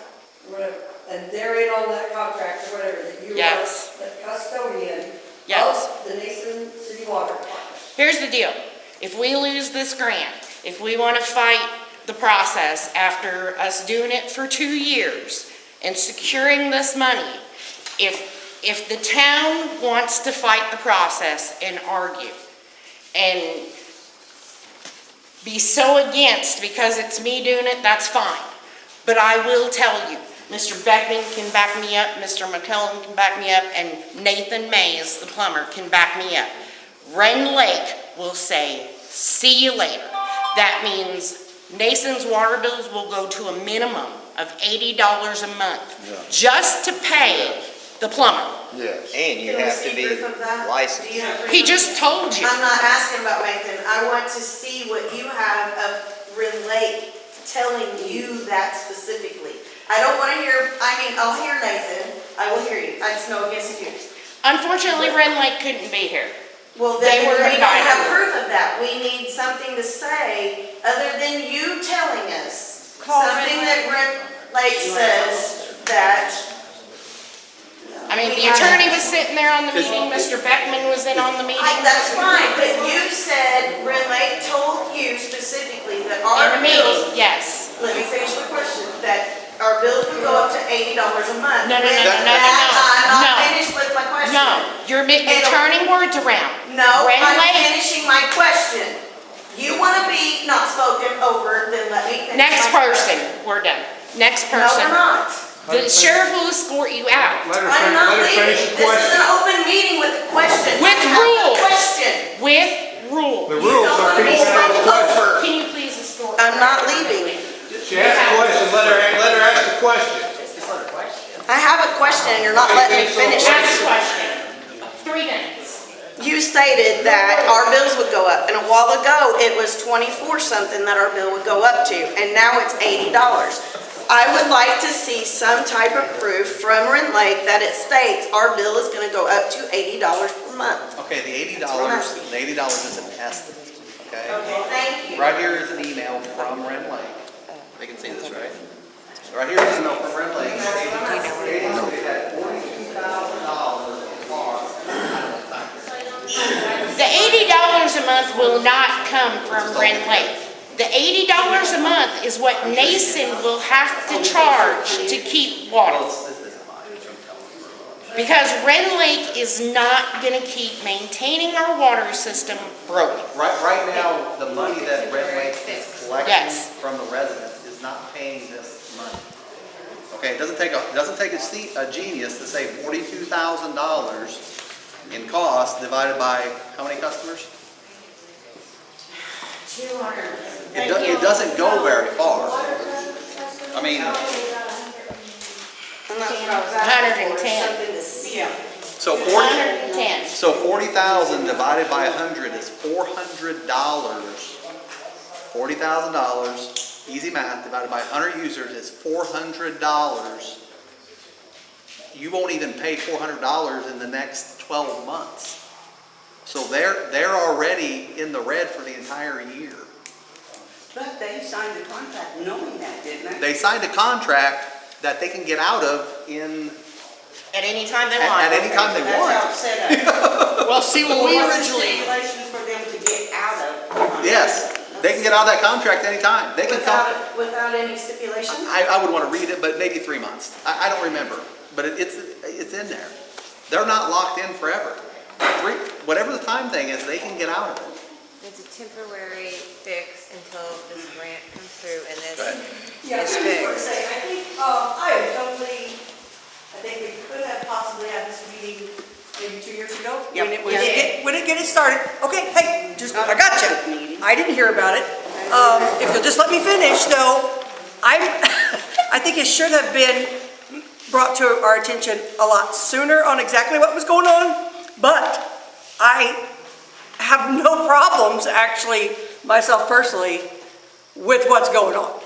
Speaker 3: whatever, and they're in on that contract or whatever, that you are
Speaker 1: Yes.
Speaker 3: the custodian
Speaker 1: Yes.
Speaker 3: of the Nason City Water Department.
Speaker 1: Here's the deal. If we lose this grant, if we want to fight the process after us doing it for 2 years and securing this money, if the town wants to fight the process and argue and be so against because it's me doing it, that's fine. But I will tell you, Mr. Beckman can back me up, Mr. McCullen can back me up, and Nathan Mays, the plumber, can back me up. Ren Lake will say, see you later. That means Nason's water bills will go to a minimum of $80 a month just to pay the plumber.
Speaker 6: Yes.
Speaker 4: And you
Speaker 12: Can we
Speaker 4: have to
Speaker 12: see
Speaker 4: be
Speaker 12: proof of that? Do
Speaker 4: licensed.
Speaker 12: you have proof
Speaker 1: He
Speaker 12: of
Speaker 1: just told you.
Speaker 12: I'm not asking about Nathan, I want to see what you have of Ren Lake telling you that specifically. I don't want to hear, I'll hear Nathan, I will hear you, I just know against his ears.
Speaker 1: Unfortunately, Ren Lake couldn't be here.
Speaker 12: Well,
Speaker 1: They
Speaker 12: then
Speaker 1: were
Speaker 12: we don't have
Speaker 1: invited.
Speaker 12: proof of that, we need something to say, other than you telling us.
Speaker 1: Call Ren
Speaker 12: Something
Speaker 1: Lake.
Speaker 12: that Ren Lake says that.
Speaker 1: I mean, the attorney was sitting there on the meeting, Mr. Beckman was in on the meeting.
Speaker 12: That's fine, but you said Ren Lake told
Speaker 1: you're turning words around.
Speaker 12: No,
Speaker 1: Ren
Speaker 12: I'm
Speaker 1: Lake,
Speaker 12: finishing my question. You wanna be not spoken over, then let me finish.
Speaker 1: next
Speaker 12: my
Speaker 1: person, we're done. Next
Speaker 12: question. No,
Speaker 1: person.
Speaker 12: we're not.
Speaker 1: The sheriff will escort you out.
Speaker 12: I'm not leaving. This is an open meeting with a question.
Speaker 1: With
Speaker 12: I have a
Speaker 1: rules.
Speaker 12: question.
Speaker 1: With rules.
Speaker 5: The rules are
Speaker 12: Be
Speaker 5: people ask
Speaker 12: spoken
Speaker 5: questions.
Speaker 12: over.
Speaker 1: Can you please escort?
Speaker 12: I'm not leaving.
Speaker 5: She asked a question, let her ask the question.
Speaker 12: I have a question and you're not letting me finish
Speaker 1: Ask
Speaker 12: it.
Speaker 1: a question. 3 minutes.
Speaker 12: You stated that our bills would go up, and a while ago, it was 24 something that our bill would go up to, and now it's $80. I would like to see some type of proof from Rend Lake that it states our bill is gonna go up to $80 per month.
Speaker 2: Okay, the $80 is an estimate, okay?
Speaker 12: Okay, thank you.
Speaker 2: Right here is an email from Rend Lake. They can see this, right? Right here is an email from Rend Lake. Stating that they had $42,000 in costs.
Speaker 1: The $80 a month will not come from Rend Lake. The $80 a month is what Nason will have to charge to keep water. Because Rend Lake is not gonna keep maintaining our water system broken.
Speaker 2: Right now, the money that Rend Lake is collecting
Speaker 1: Yes.
Speaker 2: from the residents is not paying this money. Okay, it doesn't take a genius to say $42,000 in cost divided by how many customers?
Speaker 1: 200.
Speaker 2: It doesn't go very far. I mean,
Speaker 12: And that's what I was asking for,
Speaker 1: 110.
Speaker 12: something to see.
Speaker 2: so
Speaker 1: 110.
Speaker 2: 40,000 divided by 100 is $400. $40,000, easy math, divided by 100 users is $400. You won't even pay $400 in the next 12 months. So they're already in the red for the entire year.
Speaker 10: But they signed a contract knowing that, didn't they?
Speaker 2: They signed a contract that they can get out of in
Speaker 1: At any time they
Speaker 2: at
Speaker 1: want.
Speaker 2: any time they
Speaker 10: That's how
Speaker 2: want.
Speaker 10: it's set up.
Speaker 8: Well, see, when we
Speaker 10: What's the
Speaker 8: originally,
Speaker 10: stipulations for them to get out of?
Speaker 2: Yes, they can get out of that contract anytime. They can come.
Speaker 12: Without any stipulation?
Speaker 2: I would want to read it, but maybe 3 months. I don't remember, but it's in there. They're not locked in forever. Whatever the time thing is, they can get out of it.
Speaker 13: It's a temporary fix until this grant comes through and this
Speaker 3: Yeah, I
Speaker 13: is
Speaker 3: just want to
Speaker 13: fixed.
Speaker 3: say, I think we could have possibly had this meeting maybe 2 years ago.
Speaker 10: Yep.
Speaker 3: When it get it started. Okay, hey, I got you. I didn't hear about it. If you'll just let me finish though, I think it should have been brought to our attention a lot sooner on exactly what was going on, but I have no problems actually, myself personally, with what's going on.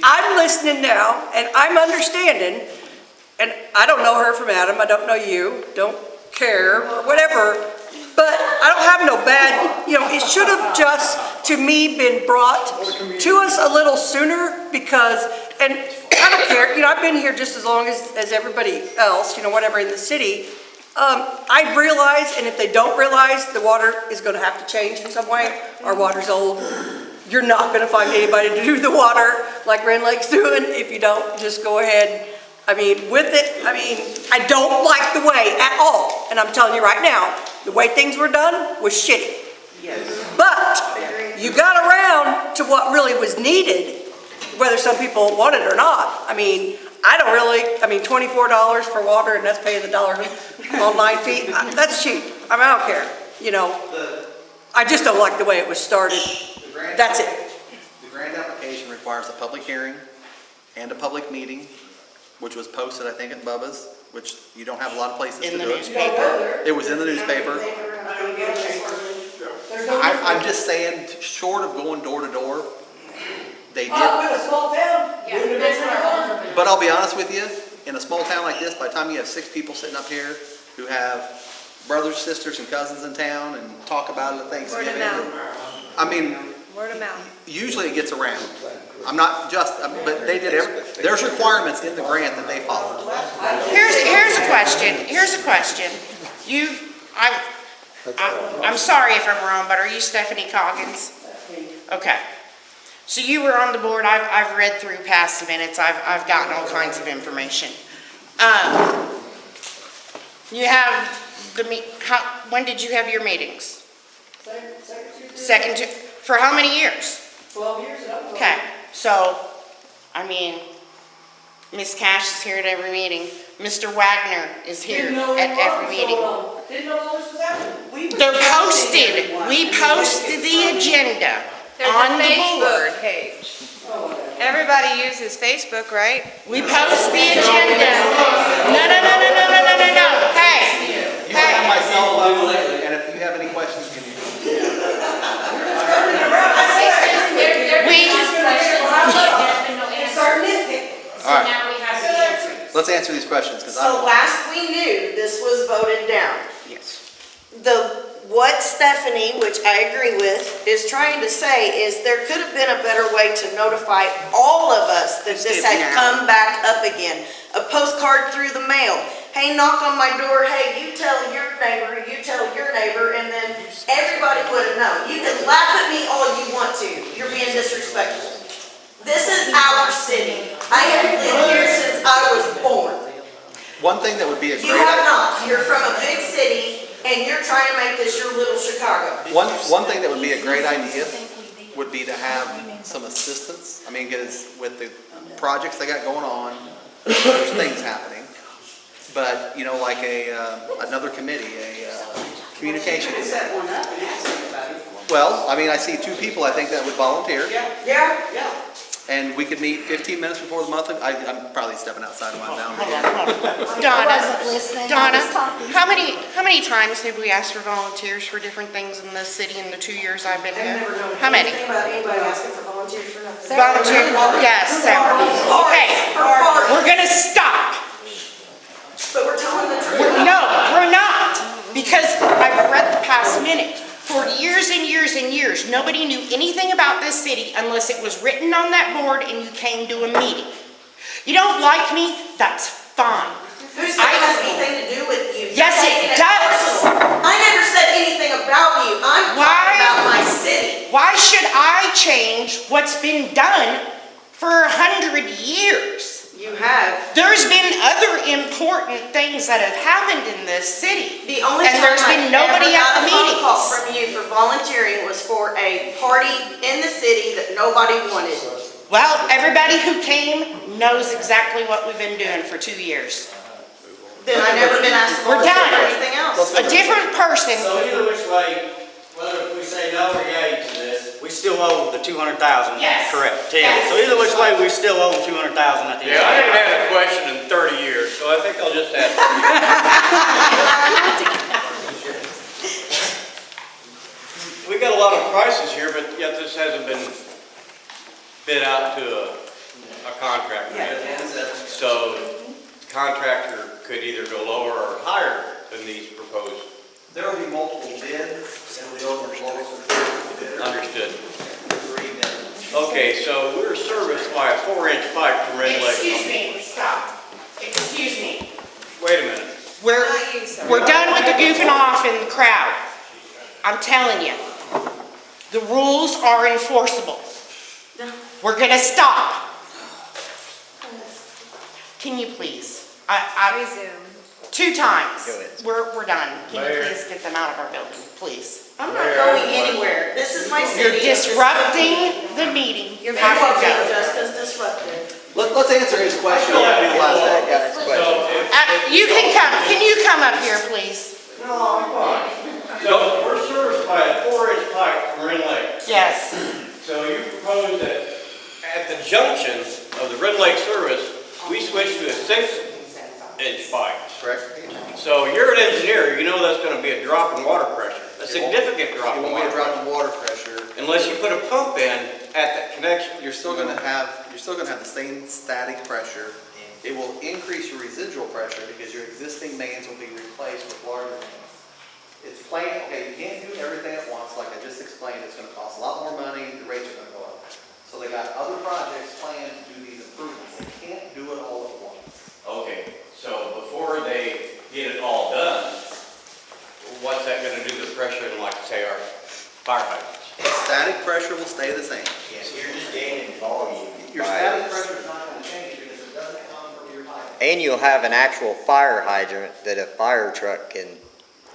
Speaker 3: I'm listening now and I'm understanding, and I don't know her from Adam, I don't know you, don't care, or whatever, but I don't have no bad, it should have just, to me, been brought to us a little sooner because, and I don't care, I've been here just as long as everybody else, whatever, in the city. I realize, and if they don't realize, the water is gonna have to change in some way. Our water's old. You're not gonna find anybody to do the water like Rend Lake's doing. If you don't, just go ahead. With it, I don't like the way at all. And I'm telling you right now, the way things were done was shitty.
Speaker 10: Yes.
Speaker 3: But you got around to what really was needed, whether some people want it or not. I don't really, $24 for water and that's paying the dollar on 9 feet, that's cheap. I don't care, I just don't like the way it was started. That's it.
Speaker 2: The grant application requires a public hearing and a public meeting, which was posted, I think, at Bubba's, which you don't have a lot of places to
Speaker 1: In the
Speaker 2: do it.
Speaker 1: newspaper.
Speaker 2: It was in the newspaper. I'm just saying, short of going door to door, they did.
Speaker 3: We're a small town.
Speaker 9: Yeah, that's what our government.
Speaker 2: But I'll be honest with you, in a small town like this, by the time you have 6 people sitting up here who have brothers, sisters, and cousins in town and talk about it at Thanksgiving.
Speaker 13: Word of mouth.
Speaker 2: Usually it gets around. I'm not just, but they did there's requirements in the grant that they followed.
Speaker 1: Here's a question. I'm sorry if I'm wrong, but are you Stephanie Coggins? Okay. So you were on the board, I've read through past minutes, I've gotten all kinds of information. You have when did you have your meetings?
Speaker 3: Secretary.
Speaker 1: Second, for how many years?
Speaker 3: 12 years and up.
Speaker 1: Okay, so, I mean, Ms. Cash is here at every meeting. Mr. Wagner is here at every meeting.
Speaker 3: Didn't know this was happening.
Speaker 1: They're posted. We posted the agenda
Speaker 13: There's
Speaker 1: on
Speaker 13: a
Speaker 1: the board.
Speaker 13: Facebook page. Everybody uses Facebook, right?
Speaker 1: We post the agenda. No. Hey,
Speaker 2: You can have my cell phone, and if you have any questions, can you?
Speaker 12: All
Speaker 2: right.
Speaker 9: Now we have the answers.
Speaker 2: Let's answer these questions, because
Speaker 12: So last we knew, this was voted down.
Speaker 1: Yes.
Speaker 12: What Stephanie, which I agree with, is trying to say is there could have been a better way to notify all of us that this had come back up again. A postcard through the mail. Hey, knock on my door. Hey, you tell your neighbor, you tell your neighbor, and then everybody would have known. You can laugh at me all you want to. You're being disrespectful. This is our city. I have lived here since I was born.
Speaker 2: one thing that would be a
Speaker 12: You
Speaker 2: great
Speaker 12: have
Speaker 2: idea.
Speaker 12: not. You're from a big city, and you're trying to make this your little Chicago.
Speaker 2: One thing that would be a great idea would be to have some assistance. I mean, because with the projects they got going on, there's things happening. But, you know, like another committee, communications.
Speaker 3: Set one up and ask everybody.
Speaker 2: Well, I mean, I see 2 people I think that would volunteer,
Speaker 12: Yeah?
Speaker 2: and we could meet 15 minutes before the month. I'm probably stepping outside of my boundary.
Speaker 1: Donna, how many times have we asked for volunteers for different things in this city in the 2 years I've been
Speaker 12: I've
Speaker 1: here?
Speaker 12: never known
Speaker 1: How many?
Speaker 12: anything about anybody asking for volunteers for nothing.
Speaker 1: Volunteer, yes, several. Okay, we're gonna stop.
Speaker 12: But we're telling the truth.
Speaker 1: No, we're not, because I've read the past minute. For years and years and years, nobody knew anything about this city unless it was written on that board and you came to a meeting. You don't like me? That's fine.
Speaker 12: Who's that has anything to do with you?
Speaker 1: Yes, it does.
Speaker 12: I never said anything about you. I'm talking about my city.
Speaker 1: Why should I change what's been done for 100 years?
Speaker 12: You have.
Speaker 1: There's been other important things that have happened in this city.
Speaker 12: The only
Speaker 1: And
Speaker 12: time
Speaker 1: there's been nobody at the
Speaker 12: I ever got a phone call
Speaker 1: meetings.
Speaker 12: from you for volunteering was for a party in the city that nobody wanted.
Speaker 1: Well, everybody who came knows exactly what we've been doing for 2 years.
Speaker 12: Then I never been asked to
Speaker 1: We're
Speaker 12: volunteer
Speaker 1: done.
Speaker 12: for anything else.
Speaker 1: A different person.
Speaker 14: So either which way, whether we say no or yay to this, we still owe the 200,000.
Speaker 1: Yes.
Speaker 14: Correct, Tim.
Speaker 1: Yes.
Speaker 14: So either which way, we still owe 200,000 at the end.
Speaker 7: Yeah, I haven't had a question in 30 years, so I think I'll just ask you.
Speaker 14: We got a lot of prices here, but yet this hasn't been bid out to a contractor yet. So the contractor could either go lower or higher than these proposed.
Speaker 2: There will be multiple bids, and we open the lowest bidder.
Speaker 14: Understood.
Speaker 2: 3 bids.
Speaker 14: Okay, so we're serviced by a 4-inch pipe from Red Lake.
Speaker 1: Excuse me, stop. Excuse me.
Speaker 14: Wait a minute.
Speaker 1: We're done with the goofing off in the crowd. I'm telling you, the rules are enforceable. We're gonna stop. Can you please? I
Speaker 13: Resume.
Speaker 1: 2 times.
Speaker 4: Go ahead.
Speaker 1: We're done. Can you
Speaker 7: Mayor.
Speaker 1: please get them out of our building, please?
Speaker 12: I'm not going anywhere. This is my city.
Speaker 1: You're disrupting the meeting. You
Speaker 12: You're
Speaker 1: have to
Speaker 12: disrupting,
Speaker 1: go.
Speaker 12: Jessica's disruptive.
Speaker 2: Let's answer his question.
Speaker 1: You can you come up here, please?
Speaker 14: No, I'm fine. So we're serviced by a 4-inch pipe from Red Lake.
Speaker 1: Yes.
Speaker 14: So you propose that at the junction of the Red Lake service, we switch to a 6-inch pipe.
Speaker 2: Correct?
Speaker 14: So you're an engineer, you know that's gonna be a drop in water pressure, a significant drop
Speaker 2: It
Speaker 14: in
Speaker 2: won't be
Speaker 14: water
Speaker 2: a drop
Speaker 14: pressure.
Speaker 2: in water pressure.
Speaker 14: Unless you put a pump in at that connection.
Speaker 2: You're still gonna have the same static pressure. It will increase your residual pressure because your existing mains will be replaced with larger mains. It's plain, okay, you can't do everything at once, like I just explained, it's gonna cost a lot more money, the rates are gonna go up. So they got other projects planned to do these improvements, they can't do it all at once.
Speaker 14: Okay, so before they get it all done, what's that gonna do to the pressure in, like, say, our fire hydrants?
Speaker 2: The static pressure will stay the same.
Speaker 4: Yes, you're just gaining volume.
Speaker 2: Your static pressure is not gonna change because it doesn't come from your hydrant.
Speaker 4: And you'll have an actual fire hydrant that a fire truck can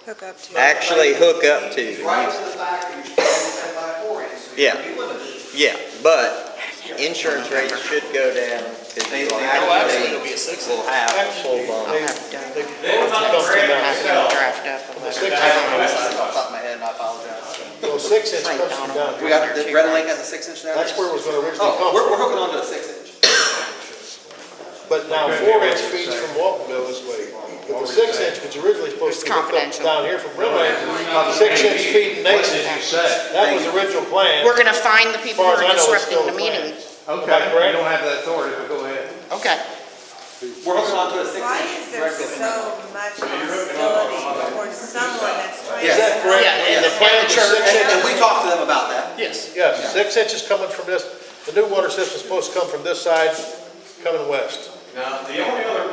Speaker 13: Hook up to.
Speaker 4: actually hook up to.
Speaker 2: Right to the fact that you're supposed to by 4 inch, so
Speaker 4: Yeah.
Speaker 2: you're limited.
Speaker 4: Yeah, but insurance rates should go down, because
Speaker 2: They-
Speaker 4: you
Speaker 2: they
Speaker 8: actually, it'll
Speaker 4: actually
Speaker 8: be a 6
Speaker 4: will have a full bump.
Speaker 1: I'll have Doug
Speaker 5: They come from
Speaker 1: have
Speaker 5: down,
Speaker 1: him draft up a
Speaker 5: the
Speaker 1: letter.
Speaker 5: 6
Speaker 2: I don't know,
Speaker 5: inch,
Speaker 2: off the top of my head, and I apologize.
Speaker 5: so 6 inch comes from down
Speaker 2: We
Speaker 5: here.
Speaker 2: got, the Red Lake has a 6 inch now?
Speaker 5: That's where it was gonna originally
Speaker 2: Oh,
Speaker 5: come
Speaker 2: we're
Speaker 5: from.
Speaker 2: hooking onto a 6 inch.
Speaker 5: But now 4 inch feeds from Waltonville this way. But the 6 inch was originally supposed to be hooked up
Speaker 1: confidential.
Speaker 5: down here from Rimley. 6 inch feeding Nason. That was the original plan.
Speaker 1: We're gonna find the
Speaker 5: As
Speaker 1: people
Speaker 5: far
Speaker 1: who
Speaker 5: as
Speaker 1: are
Speaker 5: I know, it's
Speaker 1: disrupting
Speaker 5: still
Speaker 1: the
Speaker 5: the plan.
Speaker 1: meeting.
Speaker 5: Okay, you don't
Speaker 14: have that authority, but go ahead.
Speaker 1: Okay.
Speaker 2: We're hooking onto a 6 inch.
Speaker 13: Why is there so much hostility towards someone that's trying to?
Speaker 5: Is that correct?
Speaker 8: Yeah,
Speaker 5: And the plan was 6
Speaker 2: And
Speaker 5: inches?
Speaker 2: we talked to them about that.
Speaker 8: Yes.
Speaker 5: Yes, 6 inches coming from this, the new water system's supposed to come from this side, coming west.
Speaker 14: Now, the only other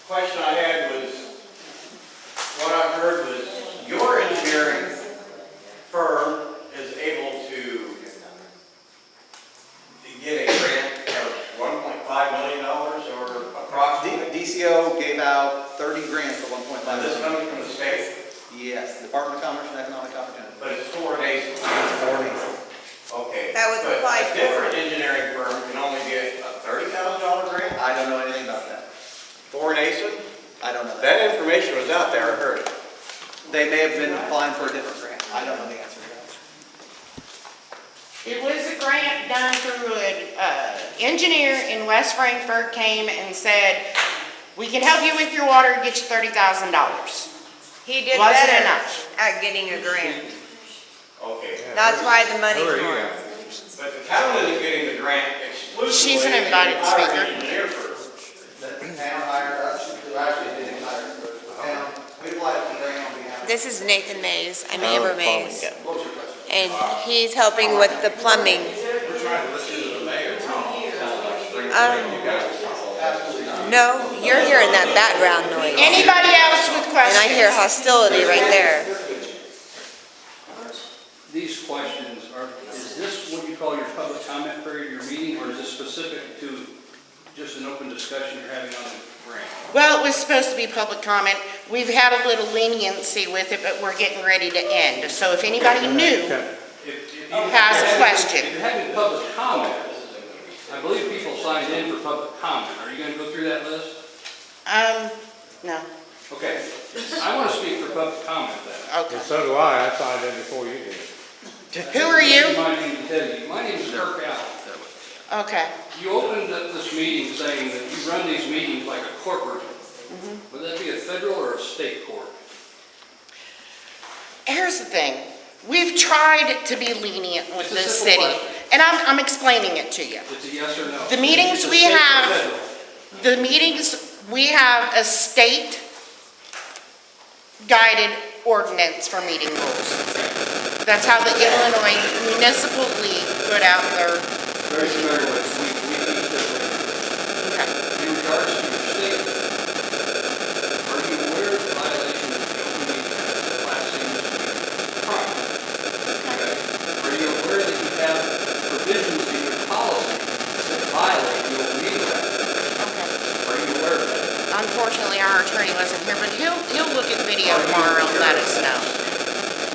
Speaker 14: question I had was, what I heard was, your engineering firm is able to get a grant of $1.5 million or approximately?
Speaker 2: DCO gave out 30 grants for 1.5
Speaker 14: And this
Speaker 2: million.
Speaker 14: comes from the state,
Speaker 2: Yes, Department of Commerce and Economic Opportunity.
Speaker 14: but it's for Nason. Okay.
Speaker 13: That was applied
Speaker 14: But
Speaker 13: for.
Speaker 14: a different engineering firm can only get a $30,000 grant
Speaker 2: I don't know anything about that.
Speaker 14: for Nason?
Speaker 2: I don't know that.
Speaker 14: That information was out there, I heard.
Speaker 2: They may have been applying for a different grant. I don't know the answer to that.
Speaker 1: It was a grant done through an engineer in West Frankfort came and said, we can help you with your water, get you $30,000.
Speaker 13: He did
Speaker 1: Wasn't
Speaker 13: better
Speaker 1: enough.
Speaker 13: at getting a grant.
Speaker 14: Okay.
Speaker 13: That's why the money's more.
Speaker 14: But the town isn't getting the grant exclusively.
Speaker 1: She's an invited
Speaker 14: They hired
Speaker 1: speaker.
Speaker 14: an engineer firm.
Speaker 2: The town hired us, who actually didn't hire us, the town, we applied for the grant on behalf of.
Speaker 13: This is Nathan Mays. I'm
Speaker 4: Oh,
Speaker 13: Amber
Speaker 4: plumbing,
Speaker 13: Mays.
Speaker 4: yeah.
Speaker 2: What was your question?
Speaker 13: And he's helping with the plumbing.
Speaker 7: We're trying to listen to the mayor, Tom.
Speaker 13: No, you're hearing that background noise.
Speaker 1: Anybody else with
Speaker 13: And I hear
Speaker 1: questions?
Speaker 13: hostility right there.
Speaker 15: These questions are, is this what you call your public comment period, your meeting, or is this specific to just an open discussion you're having on the grant?
Speaker 1: Well, it was supposed to be public comment. We've had a little leniency with it, but we're getting ready to end. So if anybody new,
Speaker 15: If
Speaker 1: Has a question.
Speaker 15: If you're having public comment, I believe people signed in for public comment. Are you gonna go through that list?
Speaker 1: no,
Speaker 15: Okay, I wanna speak for public comment then.
Speaker 1: okay.
Speaker 14: So do I signed in before you did.
Speaker 1: Who are you?
Speaker 15: My name to tell you, my name is Kirk Allen.
Speaker 1: Okay.
Speaker 15: You opened up this meeting saying that you run these meetings like a courtroom. Would that be a federal or a state court?
Speaker 1: Here's the thing. We've tried to be lenient with
Speaker 15: It's a
Speaker 1: this
Speaker 15: simple
Speaker 1: city,
Speaker 15: question.
Speaker 1: and I'm explaining it to you.
Speaker 15: It's a yes or no.
Speaker 1: The meetings
Speaker 15: Is it
Speaker 1: we
Speaker 15: state or
Speaker 1: have-
Speaker 15: federal?
Speaker 1: The meetings, we have a state guided ordinance for meeting rules. That's how the Illinois Municipal League put out their,
Speaker 15: Very familiar with, we teach this way.
Speaker 1: okay.
Speaker 15: In regards to your statement, are you aware of the violation of the Open Meeting Act, Class C misdemeanor crime? Okay. Are you aware that you have provisions in your policy that violate the Open Meeting Act? Are you aware of that?
Speaker 1: Unfortunately, our attorney wasn't here, but he'll look at video tomorrow and let us know.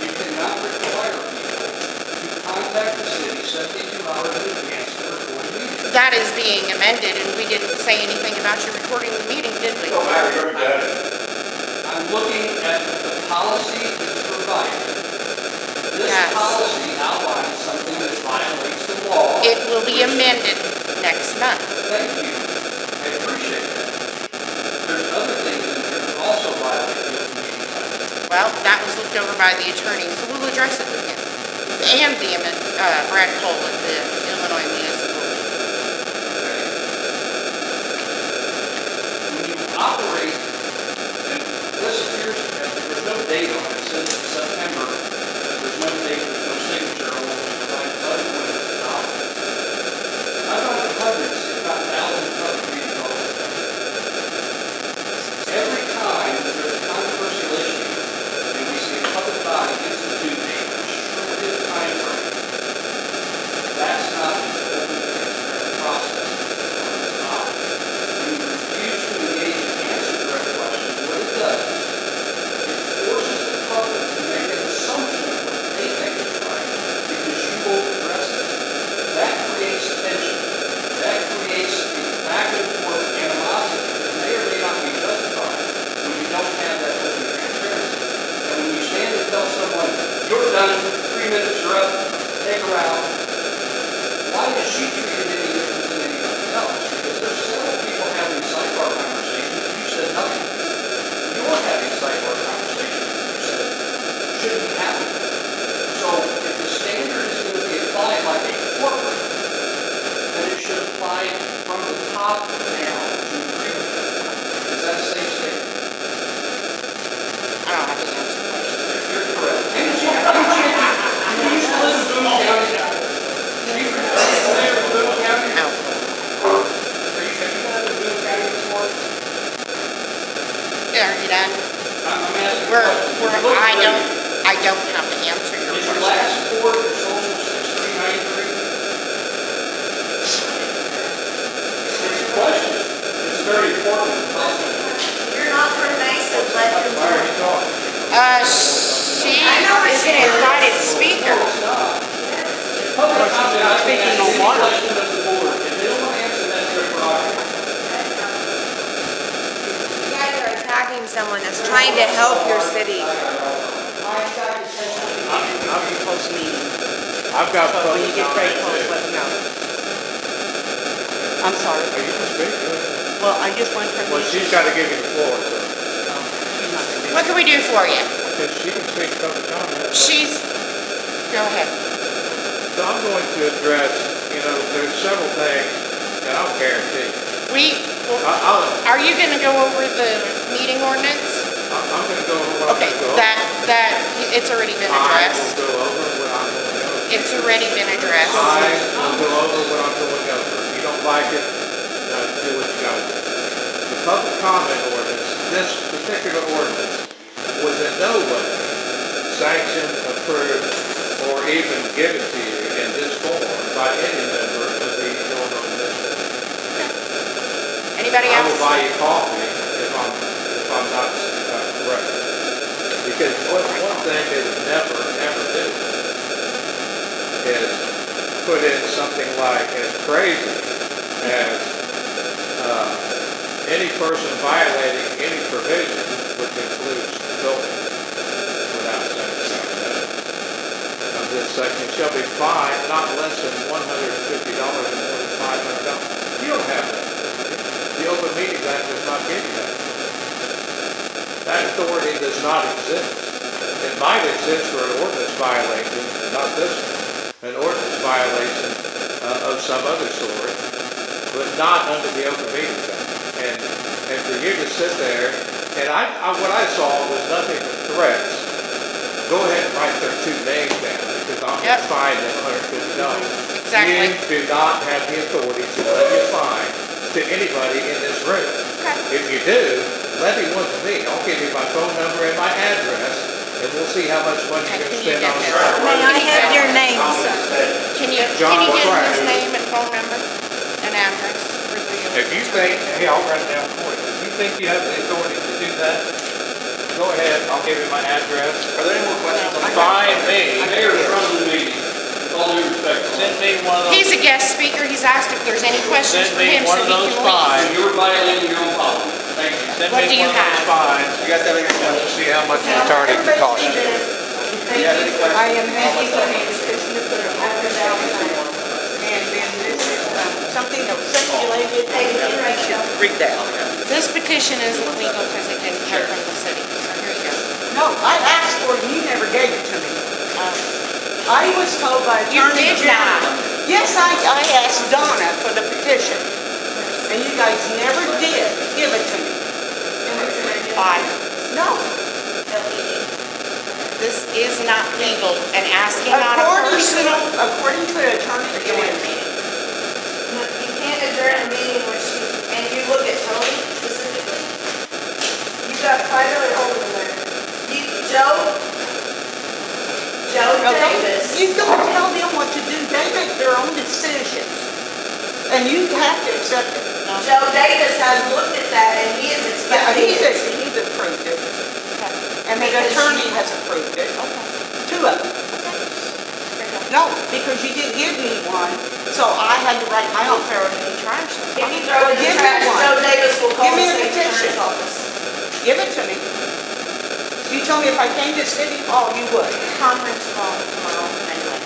Speaker 15: You cannot require people to contact the city 72 hours in advance to report a meeting.
Speaker 1: That is being amended, and we didn't say anything about you recording the meeting, did we?
Speaker 14: Don't matter, you already done it.
Speaker 15: I'm looking at the policy that's provided. This
Speaker 1: Yes.
Speaker 15: policy outlines something that violates the law.
Speaker 1: It will be amended next month.
Speaker 15: Thank you. I appreciate that. There's other things in here that also violate the Open Meeting Act.
Speaker 1: Well, that was looked over by the attorney, so we'll address it with him. And the, Brad Cole at the Illinois Municipal League.
Speaker 15: When you operate, and this appears, there's no date on it, it says it's September, there's no date, there's no signature on it, it's provided by the when it's adopted. I've run hundreds, if not thousands of public meetings all the time. Every time that there's a controversial issue, and we see a public body institute a restricted time frame, that's not an open and transparent process. It's not. When you refuse to engage in answer direct top down to agree with that. Is that a safe statement?
Speaker 1: I don't have the answer question.
Speaker 15: You're correct. Didn't you used to live in Boone County? Chief, are you familiar with Boone County?
Speaker 1: No.
Speaker 15: Have you been to Boone County before?
Speaker 1: Yeah, are you done?
Speaker 15: I'm asking a question.
Speaker 1: I don't have to answer your
Speaker 15: Is your
Speaker 1: question.
Speaker 15: last four your social 6393? It's a question. It's very important.
Speaker 12: You're not from Nason, let him
Speaker 15: Why are you talking?
Speaker 1: She is an invited speaker.
Speaker 15: Public comment, I think,
Speaker 10: Speaking
Speaker 15: is
Speaker 10: on
Speaker 15: any
Speaker 10: water.
Speaker 15: question of the board. If they don't want to answer, that's their prerogative.
Speaker 13: You guys are attacking someone that's trying to help your city.
Speaker 10: Close meeting.
Speaker 5: I've got
Speaker 10: But when
Speaker 5: public
Speaker 10: you get very
Speaker 5: comment
Speaker 10: close,
Speaker 5: too.
Speaker 10: let me know. I'm sorry.
Speaker 5: Oh, you can speak, go ahead.
Speaker 10: Well, I just want her.
Speaker 5: Well, she's got to give you the floor, so,
Speaker 10: She's not gonna do
Speaker 1: What can we do for you?
Speaker 5: because she can speak public comment.
Speaker 1: She's, go ahead.
Speaker 5: So I'm going to address, there's several things that I'll guarantee. I'll,
Speaker 1: Are you gonna go over the meeting ordinance?
Speaker 5: I'm going to go over what I'm
Speaker 1: Okay,
Speaker 5: going to go over.
Speaker 1: it's already been
Speaker 5: I
Speaker 1: addressed.
Speaker 5: will go over what I'm going to go over.
Speaker 1: It's already been addressed.
Speaker 5: I will go over what I'm going over. If you don't like it, do what you got to do. The public comment ordinance, this particular ordinance, was in no way sanctioned, approved, or even given to you in this form by any member of the Illinois Legislature.
Speaker 1: Anybody
Speaker 5: I will
Speaker 1: else?
Speaker 5: buy you coffee if I'm not correct. Because one thing they would never, ever do is put in something like as crazy as any person violating any provision, which includes building without sanitary of this section, shall be fined not less than $150 and more than $500. You don't have that. The Open Meetings Act does not give you that. That authority does not exist. It might exist for an ordinance violation, not this one, an ordinance violation of some other sort, but not under the Open Meetings Act. And for you to sit there, and what I saw was nothing but threats. Go ahead and write their two names down, because I'm going to fine them $150.
Speaker 1: Exactly.
Speaker 5: You do not have the authority to levy a fine to anybody in this room. If you do, levy one to me. I'll give you my phone number and my address, and we'll see how much money you're going to spend on this.
Speaker 13: May I have your name, sir?
Speaker 1: Can you
Speaker 5: John
Speaker 1: give
Speaker 5: McCracken.
Speaker 1: his name and phone number and address for the?
Speaker 5: If you think, hey, I'll write it down for you. If you think you have the authority to do that, go ahead, I'll give you my address.
Speaker 2: Are there any more questions?
Speaker 5: Find me.
Speaker 15: Mayor, in front of the meeting, with all due respect.
Speaker 5: Send me one of those.
Speaker 1: He's a guest speaker. He's asked if there's any questions
Speaker 5: Send
Speaker 1: for
Speaker 5: me
Speaker 1: him
Speaker 5: one
Speaker 1: so
Speaker 5: of
Speaker 1: he
Speaker 5: those
Speaker 1: can leave.
Speaker 5: fines.
Speaker 15: You're violating your own policy. Thank you.
Speaker 5: Send
Speaker 1: What
Speaker 5: me
Speaker 1: do you
Speaker 5: one of those
Speaker 1: have?
Speaker 5: fines.
Speaker 2: You guys have any
Speaker 5: And we'll
Speaker 2: questions?
Speaker 5: see how much an attorney can cost you.
Speaker 2: You have any questions?
Speaker 10: I am making a petition to put an ordinance out there. And then this is something that was circulated, and you should read that.
Speaker 1: This petition is illegal because it didn't come from the city. So here you go.
Speaker 10: No, I asked for it, and you never gave it to me. I was told by
Speaker 1: You
Speaker 10: Attorney
Speaker 1: did not.
Speaker 10: General. Yes, I asked Donna for the petition, and you guys never did give it to me.
Speaker 1: Why?
Speaker 10: No.
Speaker 1: This is not legal and asking on a personal.
Speaker 10: According to the Attorney General.
Speaker 12: You can't adjourn a meeting where and you look at Tony specifically. You got privately holding there. Joe Davis.
Speaker 10: You don't tell them what to do, they make their own decisions, and you have to accept it.
Speaker 12: Joe Davis has looked at that and he is
Speaker 10: Yeah,
Speaker 12: expecting it.
Speaker 10: he's approved it, and the attorney has approved it, two of them. No, because you didn't give me one, so I had to write my own.
Speaker 1: Throw it in the trash.
Speaker 12: If you throw it in
Speaker 10: Give
Speaker 12: the
Speaker 10: me
Speaker 12: trash,
Speaker 10: one.
Speaker 12: Joe Davis will call
Speaker 10: Give me
Speaker 12: the
Speaker 10: a
Speaker 12: state
Speaker 10: petition.
Speaker 12: attorney's office.
Speaker 10: Give it to me. You told me if I came to City Hall, you would.
Speaker 1: Conference call tomorrow anyway.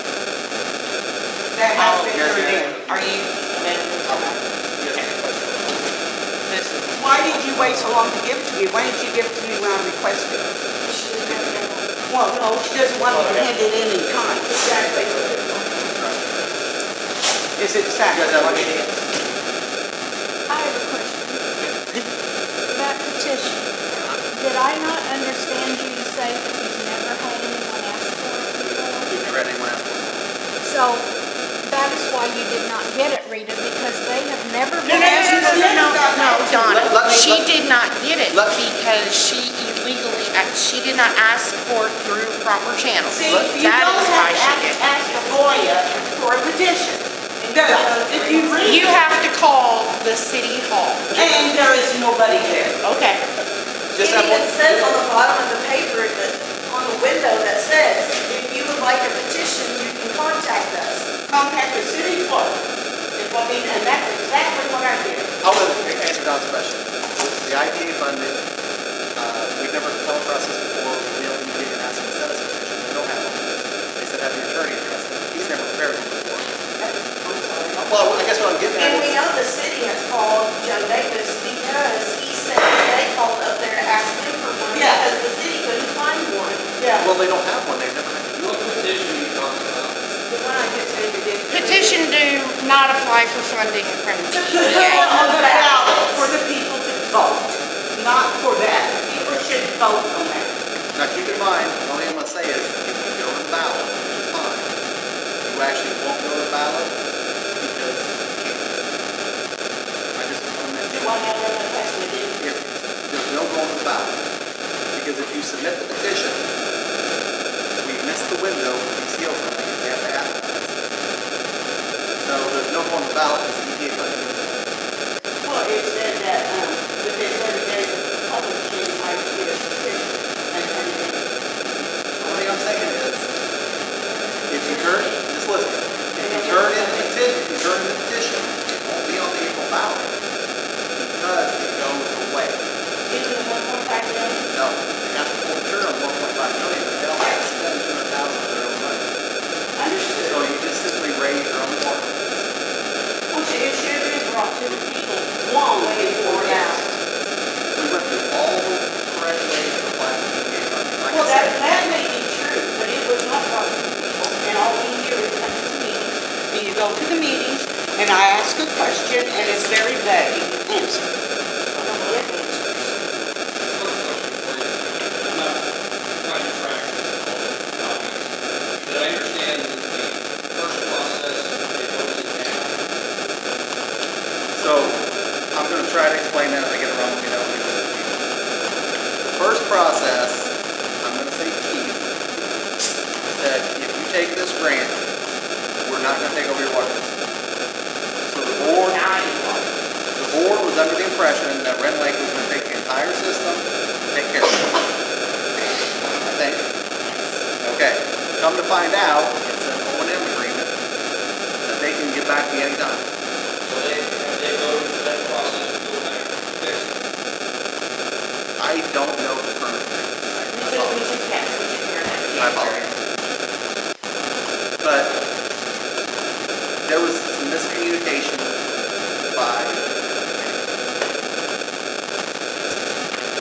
Speaker 10: That has been turned in.
Speaker 1: Are you available tomorrow? This is.
Speaker 10: Why did you wait so long to give it to me? Why didn't you give it to me when I requested it? Well, no, she doesn't want me to hand it in time.
Speaker 12: Exactly.
Speaker 10: Is it
Speaker 2: You
Speaker 10: fact?
Speaker 2: guys have any?
Speaker 12: I
Speaker 3: have a question. That petition, did I not understand you to say that you've never had anyone ask for it before?
Speaker 2: We've never had anyone ask for it.
Speaker 3: So that is why you did not get it, Rita, because they have never
Speaker 1: No,
Speaker 3: been
Speaker 1: no,
Speaker 3: asked
Speaker 1: no,
Speaker 3: for
Speaker 1: no,
Speaker 3: it.
Speaker 1: no, no, Donna,
Speaker 2: Let me-
Speaker 1: she
Speaker 2: let-
Speaker 1: did not get it
Speaker 2: let-
Speaker 1: because she illegally, she did not ask for it through proper channels.
Speaker 10: See, you
Speaker 1: That
Speaker 10: don't
Speaker 1: is why
Speaker 10: have to
Speaker 1: she did.
Speaker 10: ask a FOIA for a petition. If you read
Speaker 1: You
Speaker 10: it,
Speaker 1: have to call the city hall.
Speaker 10: and there is nobody there.
Speaker 1: Okay.
Speaker 2: Just
Speaker 12: It
Speaker 2: have
Speaker 12: even
Speaker 2: one.
Speaker 12: says on the bottom of the paper, on the window that says, if you would like a petition, you can contact us.
Speaker 10: Contact the city clerk. Is what we- And that's exactly what I did.
Speaker 2: I want to answer Don's question. The IDA funded, we've never come across this before. We mailed them and asked them to send us a petition. They don't have them. They said have your attorney address it. He's never prepared one before. Well, I guess what I'm getting at
Speaker 12: And we
Speaker 2: is,
Speaker 12: know the city has called Joe Davis because he said they called up there to ask him for one
Speaker 10: Yeah.
Speaker 12: because the city couldn't find one.
Speaker 10: Yeah.
Speaker 2: well, they don't have one. They've never had to do
Speaker 15: What
Speaker 2: it.
Speaker 15: petition are you talking about?
Speaker 10: The one I just said to get.
Speaker 1: Petition do not apply for funding from
Speaker 10: To put it on the ballot for the people to vote, not for that. People should vote on that.
Speaker 2: Now, keep in mind, the only thing I'm gonna say is, if you go to the ballot, which is fine, you actually won't go to the ballot because you can't. I just want to mention,
Speaker 10: Why not let us ask the city?
Speaker 2: if there's no going to the ballot, because if you submit the petition, we miss the window for these heel funding, we have to advertise. So there's no going to the ballot because the EPA funding is there.
Speaker 10: Well, it said that, within 30 days of publishing, I get a petition and turn it in.
Speaker 2: The only thing I'm saying is, if you turn, just listen, if you turn in the petition, it won't be on the April ballot because it goes away.
Speaker 10: Even the 1.5 million?
Speaker 2: No, they have to pull the trigger on 1.5 million, but they don't have to spend 200,000 of their own money.
Speaker 10: Understood.
Speaker 2: So you just simply raise your own water.
Speaker 10: Well, it should have been brought to the people long before now.
Speaker 2: We went through all the correct ways to apply for EPA funding. Like I
Speaker 10: Well,
Speaker 2: said,
Speaker 10: that may be true, but it was not brought to the people, and all we hear is come to the meetings, and you go to the meetings, and I ask a question, and it's very vague answer. I don't get answers.
Speaker 15: Quick question for you. I'm not trying to track all the documents. Did I understand that the first process, they voted it down?
Speaker 2: so I'm gonna try to explain that. If I get it wrong, let me know. The first process, I'm gonna say Keith, said, if you take this grant, we're not gonna take over your water system. So the board was under the impression that Red Lake was gonna take the entire system, and take care of it. I think. Okay, come to find out, it's an O&M agreement that they can get back to you anytime.
Speaker 15: So have they voted for that process to go back and fix it?
Speaker 2: I don't know the current thing. I apologize. But there was some miscommunication by,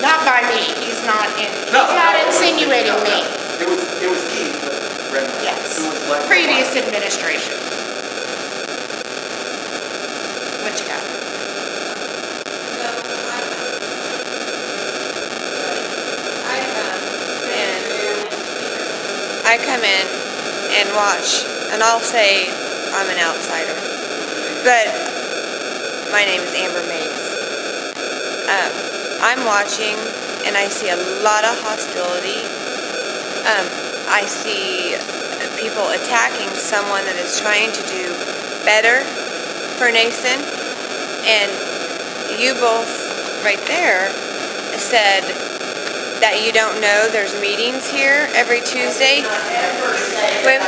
Speaker 1: Not by me, he's not
Speaker 2: No,
Speaker 1: not
Speaker 2: no,
Speaker 1: insinuating
Speaker 2: no,
Speaker 1: me.
Speaker 2: no. It was Keith, but Red Lake,
Speaker 1: Yes.
Speaker 2: who was let.
Speaker 1: Previous administration. What you got?
Speaker 13: I come in and watch, and I'll say I'm an outsider, but my name is Amber Mapes. I'm watching, and I see a lot of hostility. I see people attacking someone that is trying to do better for Nason, and you both right there said that you don't know there's meetings here every Tuesday. Wait,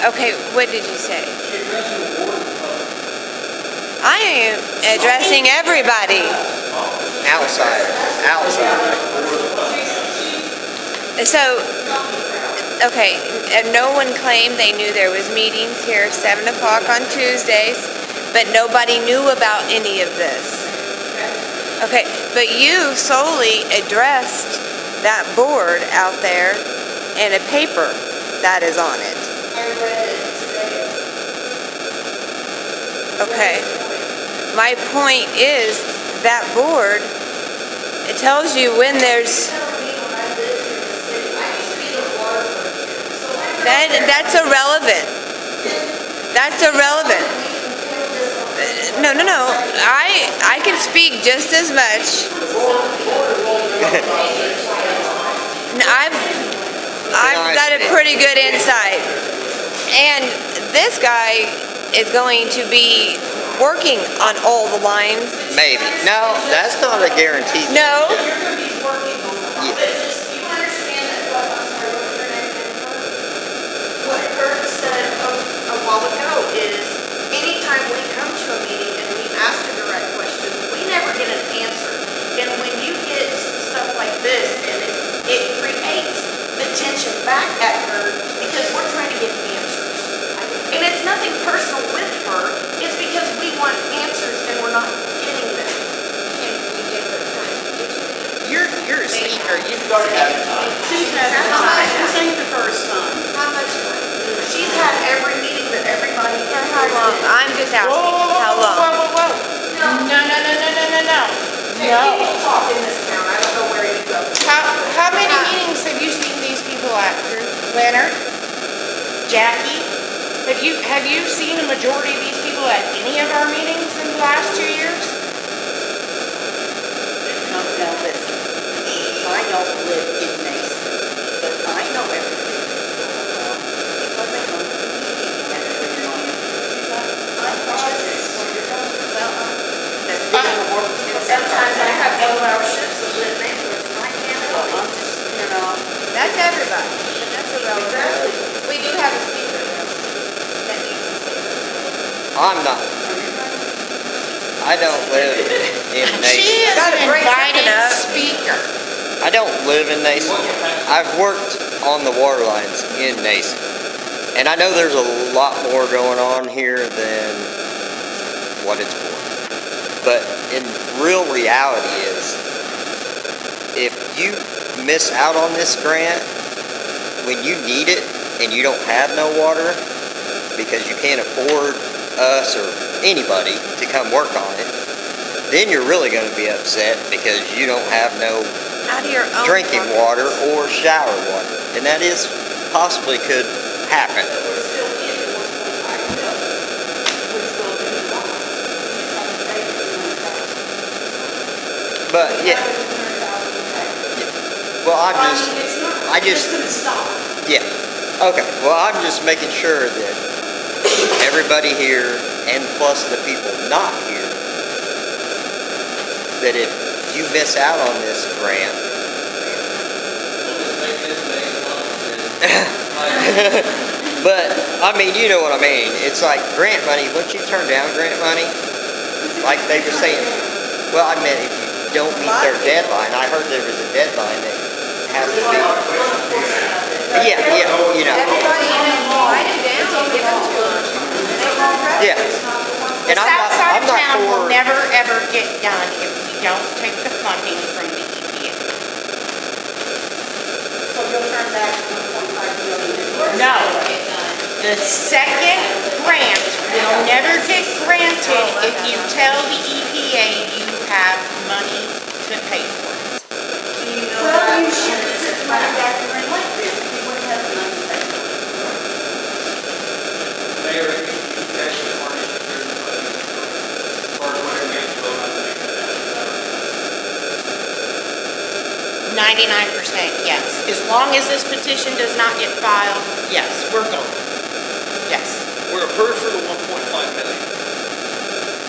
Speaker 13: okay, what did you say? I am addressing everybody.
Speaker 4: Outside.
Speaker 13: So, okay, and no one claimed they knew there was meetings here 7 o'clock on Tuesdays, but nobody knew about any of this. Okay, but you solely addressed that board out there and a paper that is on it.
Speaker 12: I read it today.
Speaker 13: Okay. My point is, that board, it tells you when there's, that's irrelevant. That's irrelevant. No, no, no. I can speak just as much. I've got a pretty good insight. And this guy is going to be working on all the lines.
Speaker 4: Maybe. No, that's not a guarantee.
Speaker 13: No.
Speaker 12: You're gonna be working on them.
Speaker 4: Yeah.
Speaker 12: But just, you understand that, what, I'm sorry, what was your name again, Kurt? What Kurt said a while ago is, anytime we come to a meeting and we ask a direct question, we never get an answer. And when you get stuff like this, and it creates the tension back at her, because we're trying to get answers. And it's nothing personal with her, it's because we want answers and we're not getting them.
Speaker 1: You're a speaker, you
Speaker 3: She's had time. This ain't the first time.
Speaker 12: How much time? She's had every meeting that everybody.
Speaker 13: And how long? I'm just asking, how long?
Speaker 1: Whoa. No.
Speaker 12: People talk in this town, I don't know where you go.
Speaker 1: How many meetings have you seen these people at, Drew? Leonard? Jackie? Have you seen a majority of these people at any of our meetings in the last 2 years?
Speaker 10: No, listen. I don't live in Nason, but I know everything. Because they come to the meeting every morning. I process for your that's been in the work.
Speaker 12: Sometimes I have 12-hour shifts of lit neighborhoods, and I can't help it.
Speaker 10: I'm just,
Speaker 13: That's everybody, but that's irrelevant. We do have a speaker though, that needs to say something.
Speaker 4: I'm not. I don't live in
Speaker 1: She
Speaker 4: Nason.
Speaker 1: is
Speaker 13: Got
Speaker 1: an
Speaker 13: a break
Speaker 1: invited
Speaker 13: coming up.
Speaker 1: speaker.
Speaker 4: I don't live in Nason. I've worked on the water lines in Nason. And I know there's a lot more going on here than what it's for. But in real reality is, if you miss out on this grant when you need it and you don't have no water because you can't afford us or anybody to come work on it, then you're really going to be upset because you don't have no
Speaker 13: Out of your own
Speaker 4: drinking
Speaker 13: pocket.
Speaker 4: water or shower water. And that is possibly could happen.
Speaker 10: we're still in the 1.5 million, which will be lost. You just have to pay the $200,000.
Speaker 4: But yeah, well
Speaker 10: I mean, it's not,
Speaker 4: I just-
Speaker 10: it's gonna stop.
Speaker 4: yeah. Okay, well I'm just making sure that everybody here and plus the people not here, that if you miss out on this grant,
Speaker 15: We'll just make this day long.
Speaker 4: but I mean, you know what I mean. It's like grant money, once you turn down grant money, like they were saying, well, I meant if you don't meet their deadline, I heard there was a deadline that has to be. Yeah, you know.
Speaker 13: Everybody, write it down, give it to them.
Speaker 4: Yeah.
Speaker 1: The
Speaker 4: And
Speaker 1: south side
Speaker 4: I'm
Speaker 1: of
Speaker 4: not
Speaker 1: town will
Speaker 4: for,
Speaker 1: never, ever get done if we don't take the funding from the EPA.
Speaker 10: So you'll turn back 1.5 million.
Speaker 1: No. The second grant will never get granted if you tell the EPA you have money to pay for it.
Speaker 10: Well, you should have just run it back and like this, you wouldn't have the money to pay for it.
Speaker 15: Mayor, you guys should furnish it here in the budget as far as whatever you have to vote on to make that happen.
Speaker 1: 99%, yes. As long as this petition does not get filed, yes, we're going. Yes.
Speaker 8: We're approved for the 1.5 million.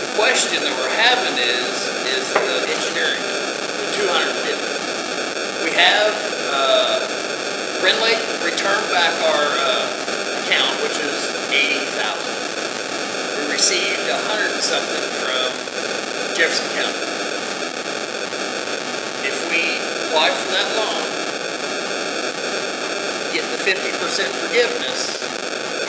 Speaker 8: The question that we're having is the engineering, the 250. We have, Ren Lake returned back our, account, which is 80,000. We received 100 and something from Jefferson County. If we apply for that loan, get the 50% forgiveness,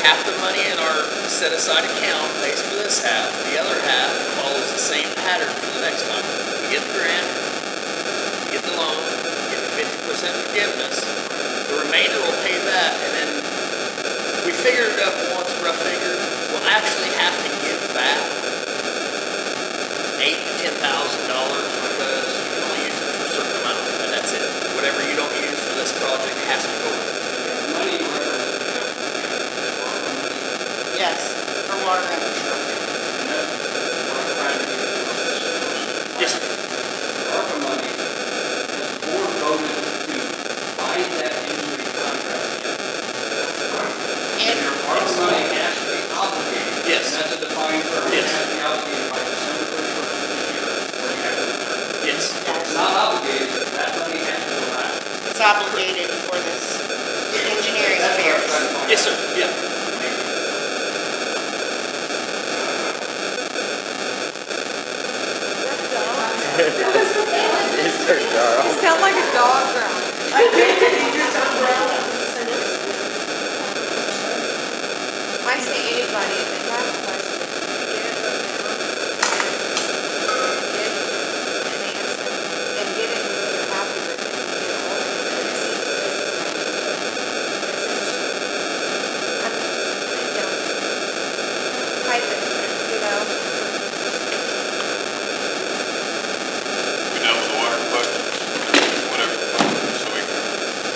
Speaker 8: half the money in our set-aside account pays for this half, the other half follows the same pattern for the next time. You get the grant, you get the loan, you get the 50% forgiveness, the remainder will pay that, and then we figured it up once, rough figure, we'll actually have to give back has to go.
Speaker 15: The money you referenced, you have, ARPA money,
Speaker 1: Yes, for water infrastructure.
Speaker 15: and that's what I'm trying to get across.
Speaker 8: Yes, sir.
Speaker 15: ARPA money, has the board voted to bind that into a contract yet?
Speaker 1: And
Speaker 15: Your ARPA money has to be obligated.
Speaker 8: Yes.
Speaker 15: And that's a defined term. It
Speaker 8: Yes.
Speaker 15: has to be obligated by December 31st of this year, or you have to return it.
Speaker 8: Yes.
Speaker 15: If it's not obligated, that money has to go back.
Speaker 1: it's obligated for this engineering
Speaker 15: That's what I'm
Speaker 1: affairs.
Speaker 15: trying to find
Speaker 8: Yes,
Speaker 15: out.
Speaker 8: sir, yeah.
Speaker 15: Thank you.
Speaker 13: You sound like a dog growling.
Speaker 12: I think that he just umbrella.
Speaker 13: I say anybody, if they have a question, get it wrote down. Get an answer, and get it until you're happy with it. Get a hold of it and see if this is right. Type it, you know.
Speaker 7: We done with the water questions, whatever, so we can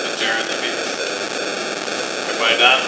Speaker 7: adjourn the meeting. Everybody done?